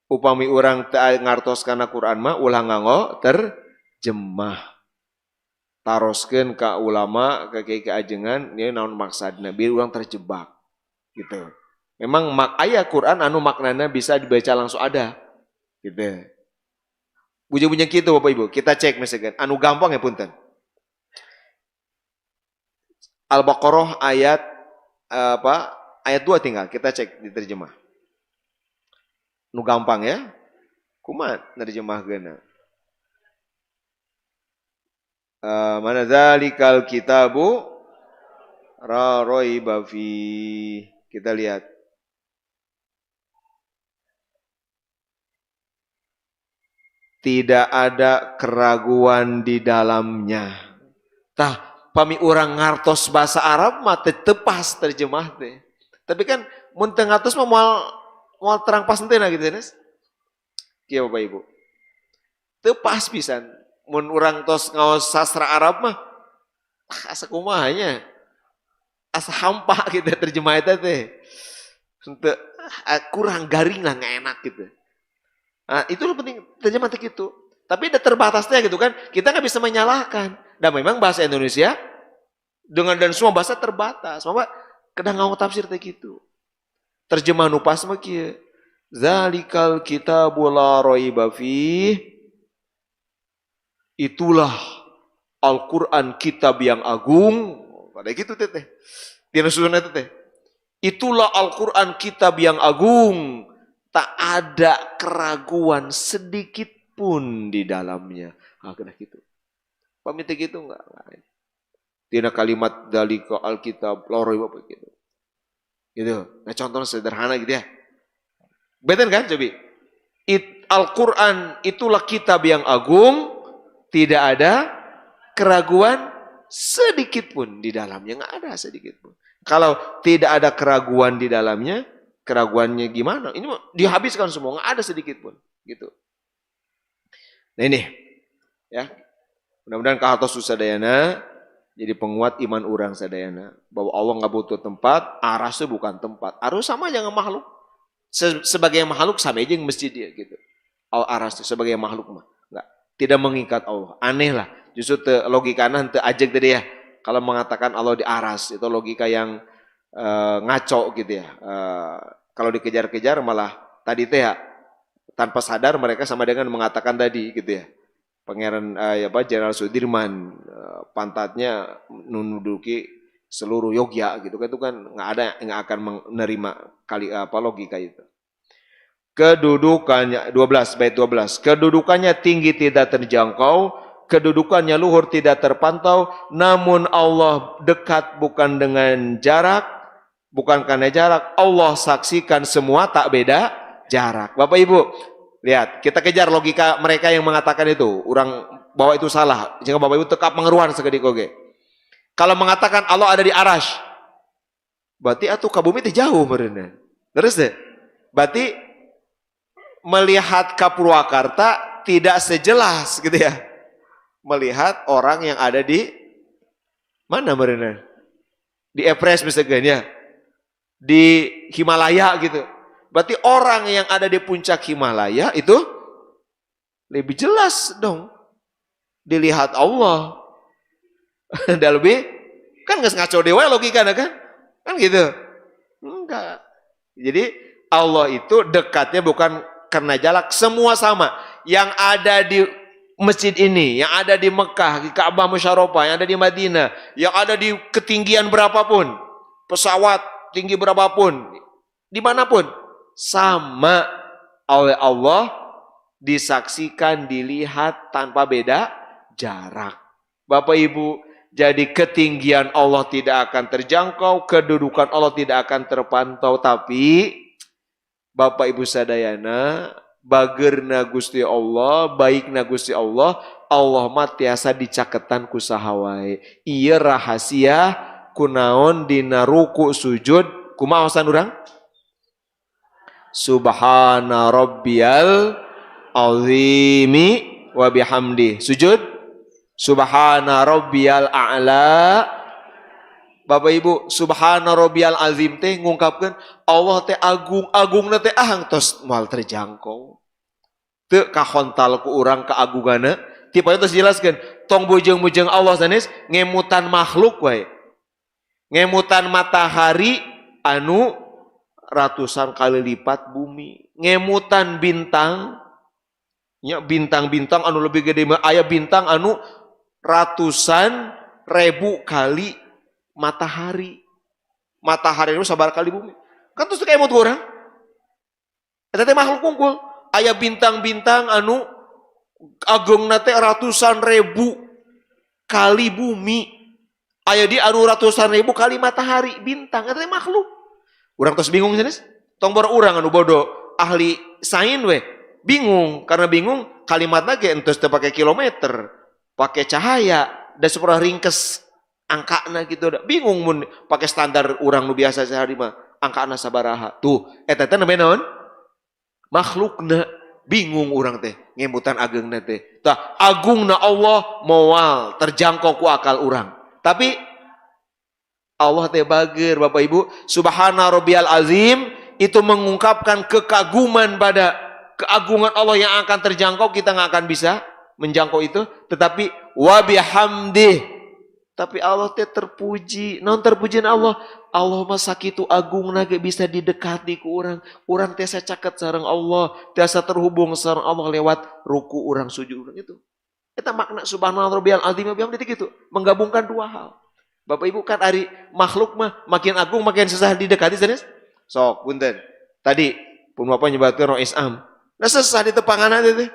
Upami urang teu ngartos kana Quran mah ulah nganggo terjemah. Taroskeun ka ulama ka kiai ajengan ieu naon maksadna biar urang terjebak gitu. Memang aya Quran anu maknana bisa dibaca langsung ada gitu. Bunyi-bunyi gitu Bapak Ibu, kita cek misalkan anu gampang ya punten. Al-Baqarah ayat ayat 2 tinggal kita cek diterjemah. Nu gampang ya. Kumaha nerjemahkeunna? Mana zalikal kitabu la raiba fi. Kita lihat. Tidak ada keraguan di dalamnya. Tah, pami urang ngartos bahasa Arab mah teu tepas terjemah teh. Tapi kan mun teu ngartos mah moal terang pas henteu gitu Nes. Kieu Bapak Ibu. Teu pas pisan. Mun urang tos ngaos sastra Arab mah asa kumaha nya. Asa hampa gitu terjemah eta teh. Henteu kurang garing lah nggak enak gitu. Nah, itu penting terjemah gitu. Tapi ada terbatasnya gitu kan. Kita nggak bisa menyalahkan. Dan memang bahasa Indonesia dan semua bahasa terbatas. Maka kadang ngau tafsir teh gitu. Terjemah nu pas mah kieu. Zalikal kitabul la raiba fi. Itulah Al-Qur'an kitab yang agung. Pada gitu teh. Dina susunan teh. Itulah Al-Qur'an kitab yang agung. Tak ada keraguan sedikit pun di dalamnya. Kena gitu. Pamit gitu enggak? Tina kalimat dalika alkitab loroi apa gitu. Gitu. Nah contohnya sederhana gitu ya. Betul kan cobi? Al-Quran itulah kitab yang agung. Tidak ada keraguan sedikit pun di dalamnya. Enggak ada sedikit pun. Kalau tidak ada keraguan di dalamnya, keraguannya gimana? Ini dihabiskan semua, nggak ada sedikit pun, gitu. Nah ini, ya, mudah-mudahan kahatos sadayana jadi penguat iman urang sadayana bahwa Allah nggak butuh tempat, arasnya bukan tempat, arus sama aja dengan makhluk. Sebagai makhluk sama aja yang masjid dia, gitu. Arasnya sebagai makhluk mah, nggak, tidak mengikat Allah, aneh lah. Justru logikanya te ajak tadi ya. Kalau mengatakan Allah di aras itu logika yang ngaco gitu ya. Kalau dikejar-kejar malah tadi teh ya, tanpa sadar mereka sama dengan mengatakan tadi gitu ya. Pangeran Jenderal Sudirman pantatnya nuduki seluruh Yogya gitu kan, itu kan nggak ada yang akan menerima logika itu. Kedudukannya 12 bait 12. Kedudukannya tinggi tidak terjangkau, kedudukannya luhur tidak terpantau, namun Allah dekat bukan dengan jarak, bukan karena jarak. Allah saksikan semua tak beda jarak. Bapak Ibu, lihat, kita kejar logika mereka yang mengatakan itu, orang bahwa itu salah. Jika Bapak Ibu tekap mengeruan sekedik oge. Kalau mengatakan Allah ada di arash, berarti atuh ka bumi teh jauh meureunna. Terus deh. Berarti melihat ka Purwakarta tidak sejelas gitu ya. Melihat orang yang ada di mana meureunna? Di Everest misalnya ya. Di Himalaya gitu. Berarti orang yang ada di puncak Himalaya itu lebih jelas dong. Dilihat Allah. Dan lebih, kan nggak ngaco dewa logikanya kan? Kan gitu. Enggak. Jadi Allah itu dekatnya bukan karena jarak, semua sama. Yang ada di masjid ini, yang ada di Mekah, di Ka'bah Musyarrafah, yang ada di Madinah, yang ada di ketinggian berapapun, pesawat tinggi berapapun, dimanapun, sama oleh Allah, disaksikan, dilihat tanpa beda jarak. Bapak Ibu, jadi ketinggian Allah tidak akan terjangkau, kedudukan Allah tidak akan terpantau, tapi Bapak Ibu sadayana, bagerna Gusti Allah, baikna Gusti Allah, Allah mah tiasa dicaketan ku saha wae. Ieu rahasia kunaon dina ruku sujud, kumaha osan urang? Subhana rabbiyal azimi wa bihamdi. Sujud Subhana rabbiyal a'la Bapak Ibu, subhana rabbiyal azim teh ngungkapkeun Allah teh agung, agungna teh ahangtos moal terjangkau. Teu kahontal ku urang keagunganna, tipe itu jelaskeun, tong bujeng-bujeng Allah sanes ngemutan makhluk wae. Ngemutan matahari anu ratusan kali lipat bumi, ngemutan bintang, nya bintang-bintang anu lebih gede, aya bintang anu ratusan ribu kali matahari. Matahari itu sabar kali bumi. Kan terus kayak emut orang. Eta teh makhluk unggul. Aya bintang-bintang anu agungna teh ratusan ribu kali bumi. Aya di anu ratusan ribu kali matahari, bintang. Eta teh makhluk. Urang tos bingung jenis. Tong baru urang anu bodoh, ahli sains we. Bingung, karena bingung kalimatna ge entos teu pake kilometer, pakai cahaya dan sepuluh ringkes angkana gitu. Bingung mun pakai standar urang nu biasa sehari mah angkana sabaraha. Tuh, eta teh namanya naon? Makhlukna. Bingung urang teh, ngemutan ageungna teh. Tah, agungna Allah moal terjangkau ku akal urang. Tapi Allah teh bager Bapak Ibu, subhana rabbiyal azim itu mengungkapkan kekaguman pada keagungan Allah yang akan terjangkau, kita nggak akan bisa menjangkau itu, tetapi wa bihamdih, tapi Allah teh terpuji. Non terpujian Allah, Allah mah sakitu agungna ge bisa didekati ku urang. Urang tiasa caket sareng Allah, tiasa terhubung sareng Allah lewat ruku urang, sujud urang itu. Eta makna subhana rabbiyal azim bihamdih gitu, menggabungkan dua hal. Bapak Ibu kan ari makhluk mah makin agung makin susah didekati sanes. Sok punten. Tadi pun Bapak nyebatkeun Rois Am. Nah susah di tepangan teh.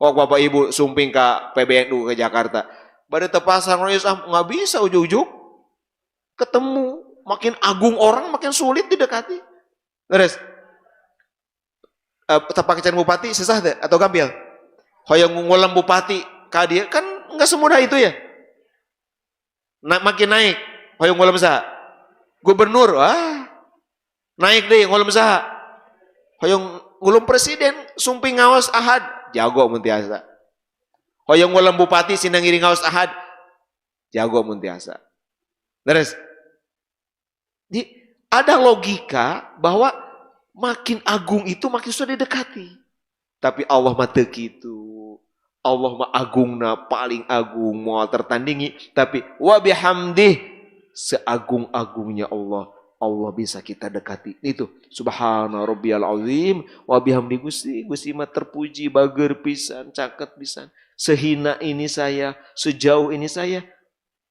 Oh Bapak Ibu sumping ke PBNU ke Jakarta. Bade tepasang Rois Am nggak bisa ujuk-ujuk ketemu. Makin agung orang makin sulit didekati. Terus tepakeun bupati susah teh atau gampil? Hoyong ngulam bupati ka dia kan nggak semudah itu ya. Makin naik, hoyong ngulam saha? Gubernur, naik deh ngulam saha? Hoyong ngulum presiden, sumping ngawas ahad, jago mun tiasa. Hoyong ngulam bupati sinang ngiri ngawas ahad, jago mun tiasa. Terus, ada logika bahwa makin agung itu makin sudah didekati. Tapi Allah mah teu kitu. Allah mah agungna paling agung, moal tertandingi, tapi wa bihamdih, seagung-agungnya Allah, Allah bisa kita dekati. Itu subhana rabbiyal azim wa bihamdi, Gusti mah terpuji bager pisan, caket pisan. Sehina ini saya, sejauh ini saya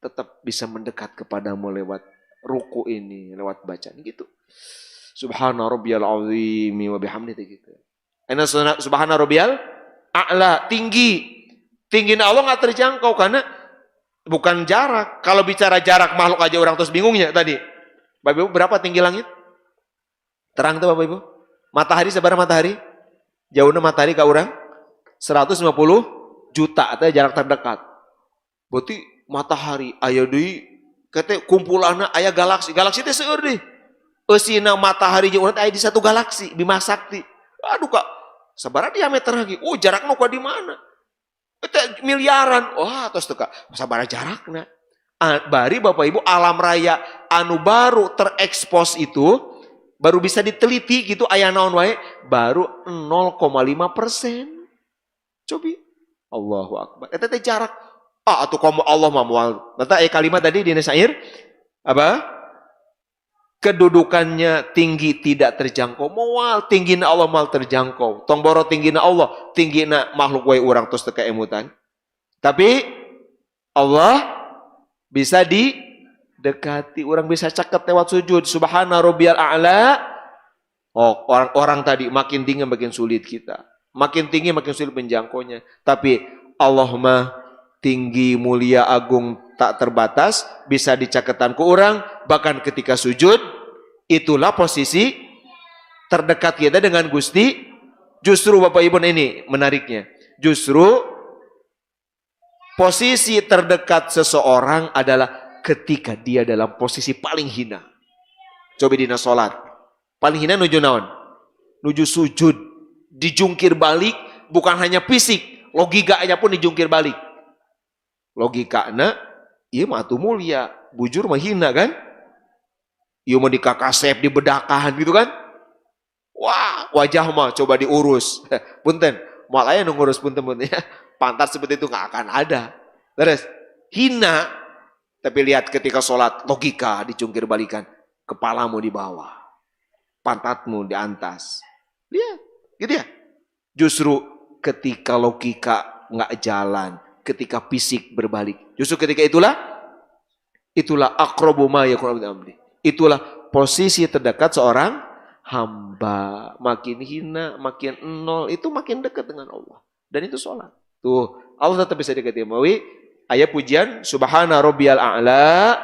tetap bisa mendekat kepadamu lewat ruku ini, lewat bacaan gitu. Subhana rabbiyal azim wa bihamdi gitu. Ana subhana rabbiyal a'la, tinggi. Tingginya Allah nggak terjangkau karena bukan jarak. Kalau bicara jarak makhluk aja orang terus bingungnya tadi. Bapak Ibu, berapa tinggi langit? Terang tuh Bapak Ibu. Matahari seberapa matahari? Jauhnya matahari ke orang 150 juta, itu jarak terdekat. Berarti matahari aya deui kete kumpulanna aya galaksi. Galaksi teh seueur deui. Eusina matahari jeung urang aya di satu galaksi, Bima Sakti. Aduh Kak, sabaraha diameter lagi? Oh, jarakna ku di mana? Itu miliaran. Wah, terus tuh Kak, sabaraha jarakna? Bari Bapak Ibu, alam raya anu baru terekspos itu baru bisa diteliti gitu aya naon wae, baru 0,5%. Cobi. Allahu Akbar. Eta teh jarak. Atuh komo Allah mah moal. Eta kalimat tadi di syair apa? Kedudukannya tinggi tidak terjangkau, moal tinggina Allah mal terjangkau. Tong boro tinggina Allah, tinggina makhluk wae urang tos teu kaemutan. Tapi Allah bisa didekati, orang bisa caket lewat sujud. Subhana rabbiyal a'la. Oh, orang tadi makin tinggi makin sulit kita. Makin tinggi makin sulit menjangkaunya. Tapi Allah mah tinggi, mulia, agung, tak terbatas, bisa dicaketan ku orang, bahkan ketika sujud, itulah posisi terdekat kita dengan Gusti. Justru Bapak Ibu ini menariknya, justru posisi terdekat seseorang adalah ketika dia dalam posisi paling hina. Coba dina sholat, paling hina nuju naon? Nuju sujud, dijungkir balik, bukan hanya fisik, logikanya pun dijungkir balik. Logikanya, iya mah atuh mulia. bujur mah hina kan? Ieu mah dikakasep, dibedakahan gitu kan? Wah, wajah mah coba diurus. Punten, moal aya nu ngurus punten ya. Pantat seperti itu nggak akan ada. Terus hina, tapi lihat ketika sholat logika dicungkir balikan, kepalamu di bawah, pantatmu di atas. Lihat, gitu ya. Justru ketika logika nggak jalan, ketika fisik berbalik, justru ketika itulah aqrabu ma yakunu min amri. Itulah posisi terdekat seorang hamba. Makin hina, makin nol, itu makin dekat dengan Allah. Dan itu sholat. Tuh, Allah tetap bisa dekati. Mawi ayat pujian subhana rabbiyal a'la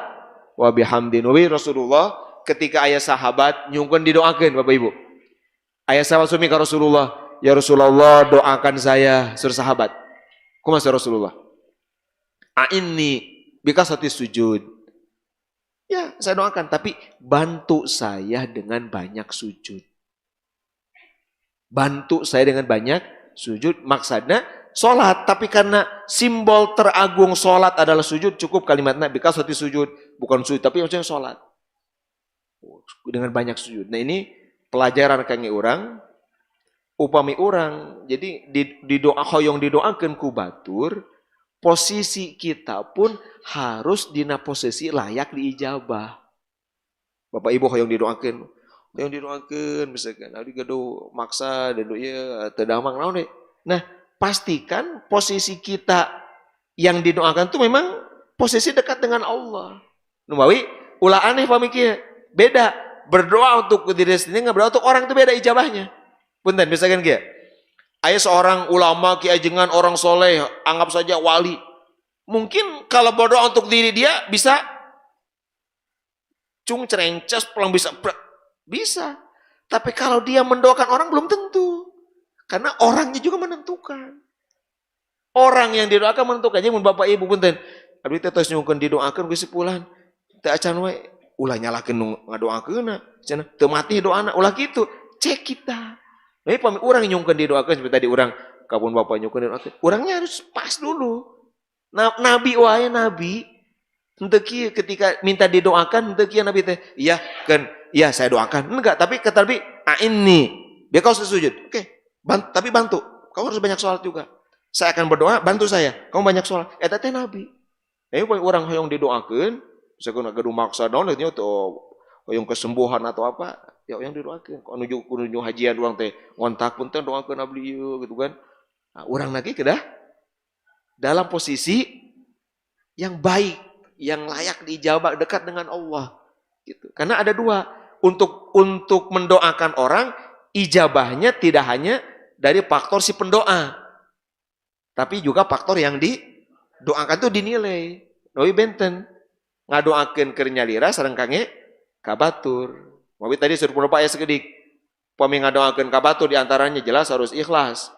wa bihamdi. Nabi Rasulullah ketika ayat sahabat nyungkeun didoakeun Bapak Ibu. Ayat sahabat sumi ka Rasulullah, ya Rasulullah doakan saya sur sahabat. Kumaha Rasulullah? A'inni bikasati sujud. Ya, saya doakan, tapi bantu saya dengan banyak sujud. Bantu saya dengan banyak sujud, maksudnya sholat, tapi karena simbol teragung sholat adalah sujud, cukup kalimatnya bikasati sujud, bukan sujud, tapi maksudnya sholat. Dengan banyak sujud. Nah ini pelajaran kangge orang, upami orang, jadi di doa hoyong didoakan ku batur, posisi kita pun harus dina posisi layak diijabah. Bapak Ibu hoyong didoakan misalkan abdi gaduh maksa dan ya tedamang naon deh. Nah, pastikan posisi kita yang didoakan itu memang posisi dekat dengan Allah. Numawi ulah aneh pamikir, beda berdoa untuk diri sendiri, berdoa untuk orang itu beda ijabahnya. Punten misalkan kieu. Aya seorang ulama kiai ajengan orang soleh, anggap saja wali. Mungkin kalau berdoa untuk diri dia bisa cung cerengces pulang bisa. Tapi kalau dia mendoakan orang belum tentu. Karena orangnya juga menentukan. Orang yang didoakan menentukan. Jadi mun Bapak Ibu punten, abdi teh tos nyungkeun didoakeun geus sepulan. Teu acan we ulah nyalakeun nu ngadoakeunna. Cenah teu mati doana ulah kitu. Cek kita. Tapi pami urang nyungkeun didoakeun seperti tadi urang kapun Bapak nyungkeun didoakeun. Urangnya harus pas dulu. Nabi wae nabi. Henteu kieu ketika minta didoakan henteu kieu nabi teh. Iya kan, iya saya doakan. Enggak, tapi kata Nabi, ini biar kau sujud. Oke. Tapi bantu. Kamu harus banyak sholat juga. Saya akan berdoa, bantu saya. Kamu banyak sholat. Eta teh nabi. Tapi orang yang didoakeun, misalkan gaduh maksa naon nya tuh yang kesembuhan atau apa, ya yang didoakeun. Kok nuju hajian urang teh ngontak pun teh doakeun abdi ieu gitu kan. Nah, urang lagi kedah dalam posisi yang baik, yang layak diijabah dekat dengan Allah gitu. Karena ada dua, untuk mendoakan orang, ijabahnya tidak hanya dari faktor si pendoa, tapi juga faktor yang didoakan itu dinilai. Nawi benten ngadoakeun keur nyalira sareng kange kabatur. Mawi tadi suruh punapa aya sakedik. Pami ngadoakeun kabatur diantaranya jelas harus ikhlas.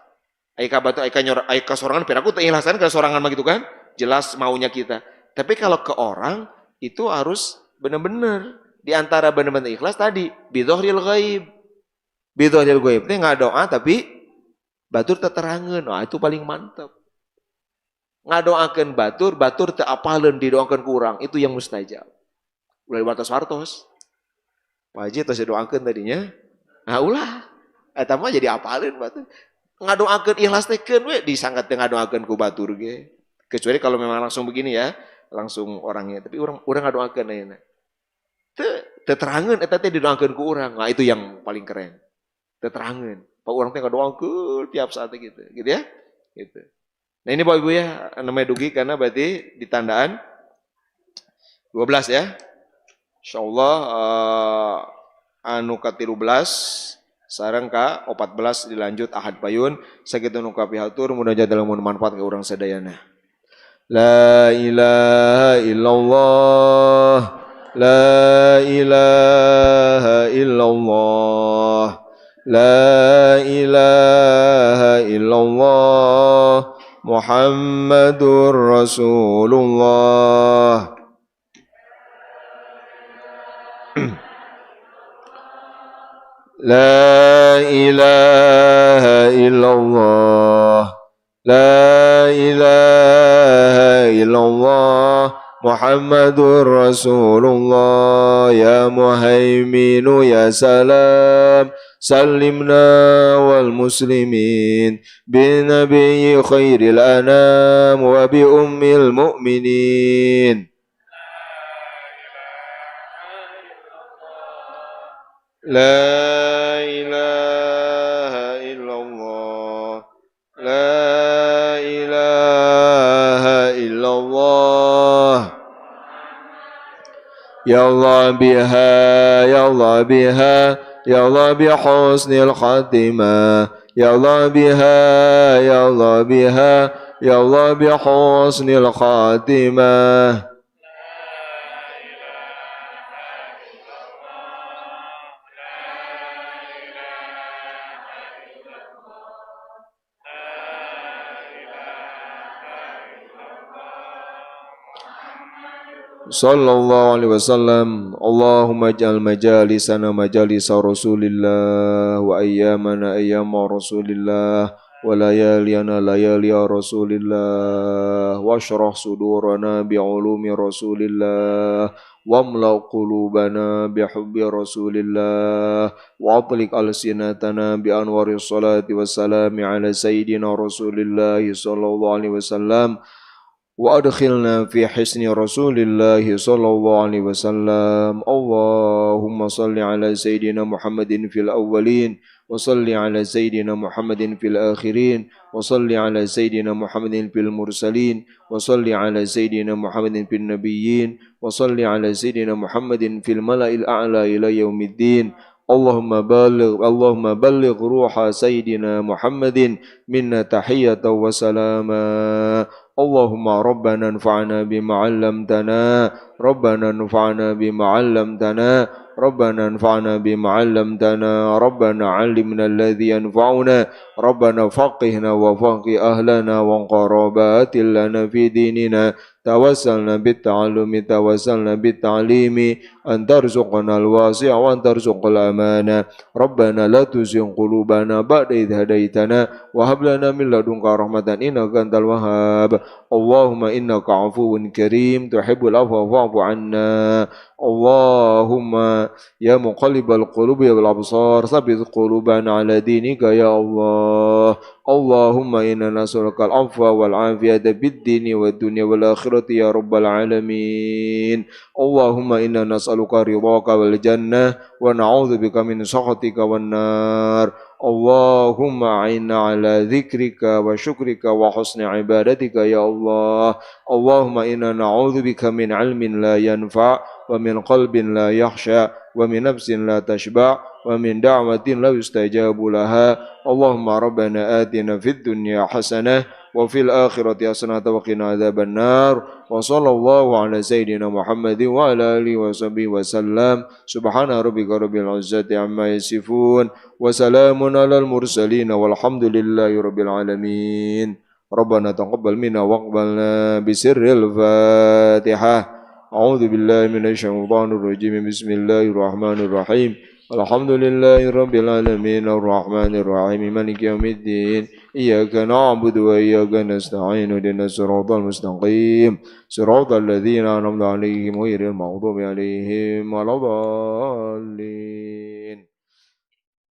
Ai kabatur ai kasorangan piraku teu ikhlas kan kasorangan mah gitu kan? Jelas maunya kita. Tapi kalau ke orang itu harus benar-benar di antara benar-benar ikhlas tadi bidzahril ghaib. Bidzahril ghaib teh ngadoa tapi batur teterangeun. Wah, itu paling mantap. Ngadoakeun batur teu apaleun didoakeun ku urang, itu yang mustajab. Ulah wartos-wartos. Pak Haji tos doakeun tadinya. Nah ulah eta mah jadi apaleun batur. Ngadoakeun ikhlas teh keun we disangkat teh ngadoakeun ku batur ge. Kecuali kalau memang langsung begini ya, langsung orangnya. Tapi urang ngadoakeun ayeuna. Teu terangeun eta teh didoakeun ku urang. Nah itu yang paling keren. Teu terangeun. Pak urang teh ngadoakeun tiap saat gitu ya. Gitu. Nah ini Bapak Ibu ya, namanya dugi karena berarti di tandaan 12 ya. Insyaallah anu ka 13 sareng ka 14 dilanjut Ahad Payun sakitu nu kapihatur mudah-mudahan dalam manfaat ka urang sadayana. La ilaha illallah, la ilaha illallah, la ilaha illallah, Muhammadur Rasulullah. La ilaha illallah, la ilaha illallah, محمد رسول الله يا مهيمن يا سلام سلمنا والمسلمين بالنبي خير الأنام وبأم المؤمنين لا إله إلا الله لا إله إلا الله يا الله بها يا الله بها يا الله بحسن الخاتمة يا الله بها يا الله بها يا الله بحسن الخاتمة صلى الله عليه وسلم اللهم اجعل مجالسنا مجالس رسول الله وأيامنا أيام رسول الله وليالينا ليالي رسول الله واشرح صدورنا بعلوم رسول الله واملأ قلوبنا بحب رسول الله وأطلق ألسنتنا بأنوار الصلاة والسلام على سيدنا رسول الله صلى الله عليه وسلم وأدخلنا في حسن رسول الله صلى الله عليه وسلم اللهم صل على سيدنا محمد في الأولين وصل على سيدنا محمد في الآخرين وصل على سيدنا محمد في المرسلين وصل على سيدنا محمد في النبيين وصل على سيدنا محمد في الملأ الأعلى إلى يوم الدين اللهم بلغ روح سيدنا محمد منا تحية وسلاما اللهم ربنا انفعنا بما علمتنا ربنا انفعنا بما علمتنا ربنا انفعنا بما علمتنا ربنا علمنا الذي ينفعنا ربنا فقهنا وفقه أهلنا وقرابات لنا في ديننا توسلنا بالتعلم توسلنا بالتعليم أن ترزقنا الواسع وأن ترزق الأمانة ربنا لا تزغ قلوبنا بعد إذ هديتنا وهب لنا من لدنك رحمة إنك أنت الوهاب اللهم إنك عفو كريم تحب العفو فاعف عنا اللهم يا مقلب القلوب والأبصار ثبت قلوبنا على دينك يا الله اللهم إنا نسألك العفو والعافية بالدين والدنيا والآخرة يا رب العالمين اللهم إنا نسألك رضاك والجنة ونعوذ بك من سخطك والنار اللهم أعنا على ذكرك وشكرك وحسن عبادتك يا الله اللهم إنا نعوذ بك من علم لا ينفع ومن قلب لا يخشى ومن نفس لا تشبع ومن دعوة لا يستجاب لها اللهم ربنا آتنا في الدنيا حسنة وفي الآخرة حسنة وقنا عذاب النار وصلى الله على سيدنا محمد وعلى آله وصحبه وسلم سبحان ربك رب العزة عما يصفون وسلام على المرسلين والحمد لله رب العالمين ربنا تقبل منا واقبلنا بسر الفاتحة أعوذ بالله من الشيطان الرجيم بسم الله الرحمن الرحيم الحمد لله رب العالمين الرحمن الرحيم مالك يوم الدين إياك نعبد وإياك نستعين اهدنا الصراط المستقيم صراط الذين أنعمت عليهم غير المغضوب عليهم ولا الضالين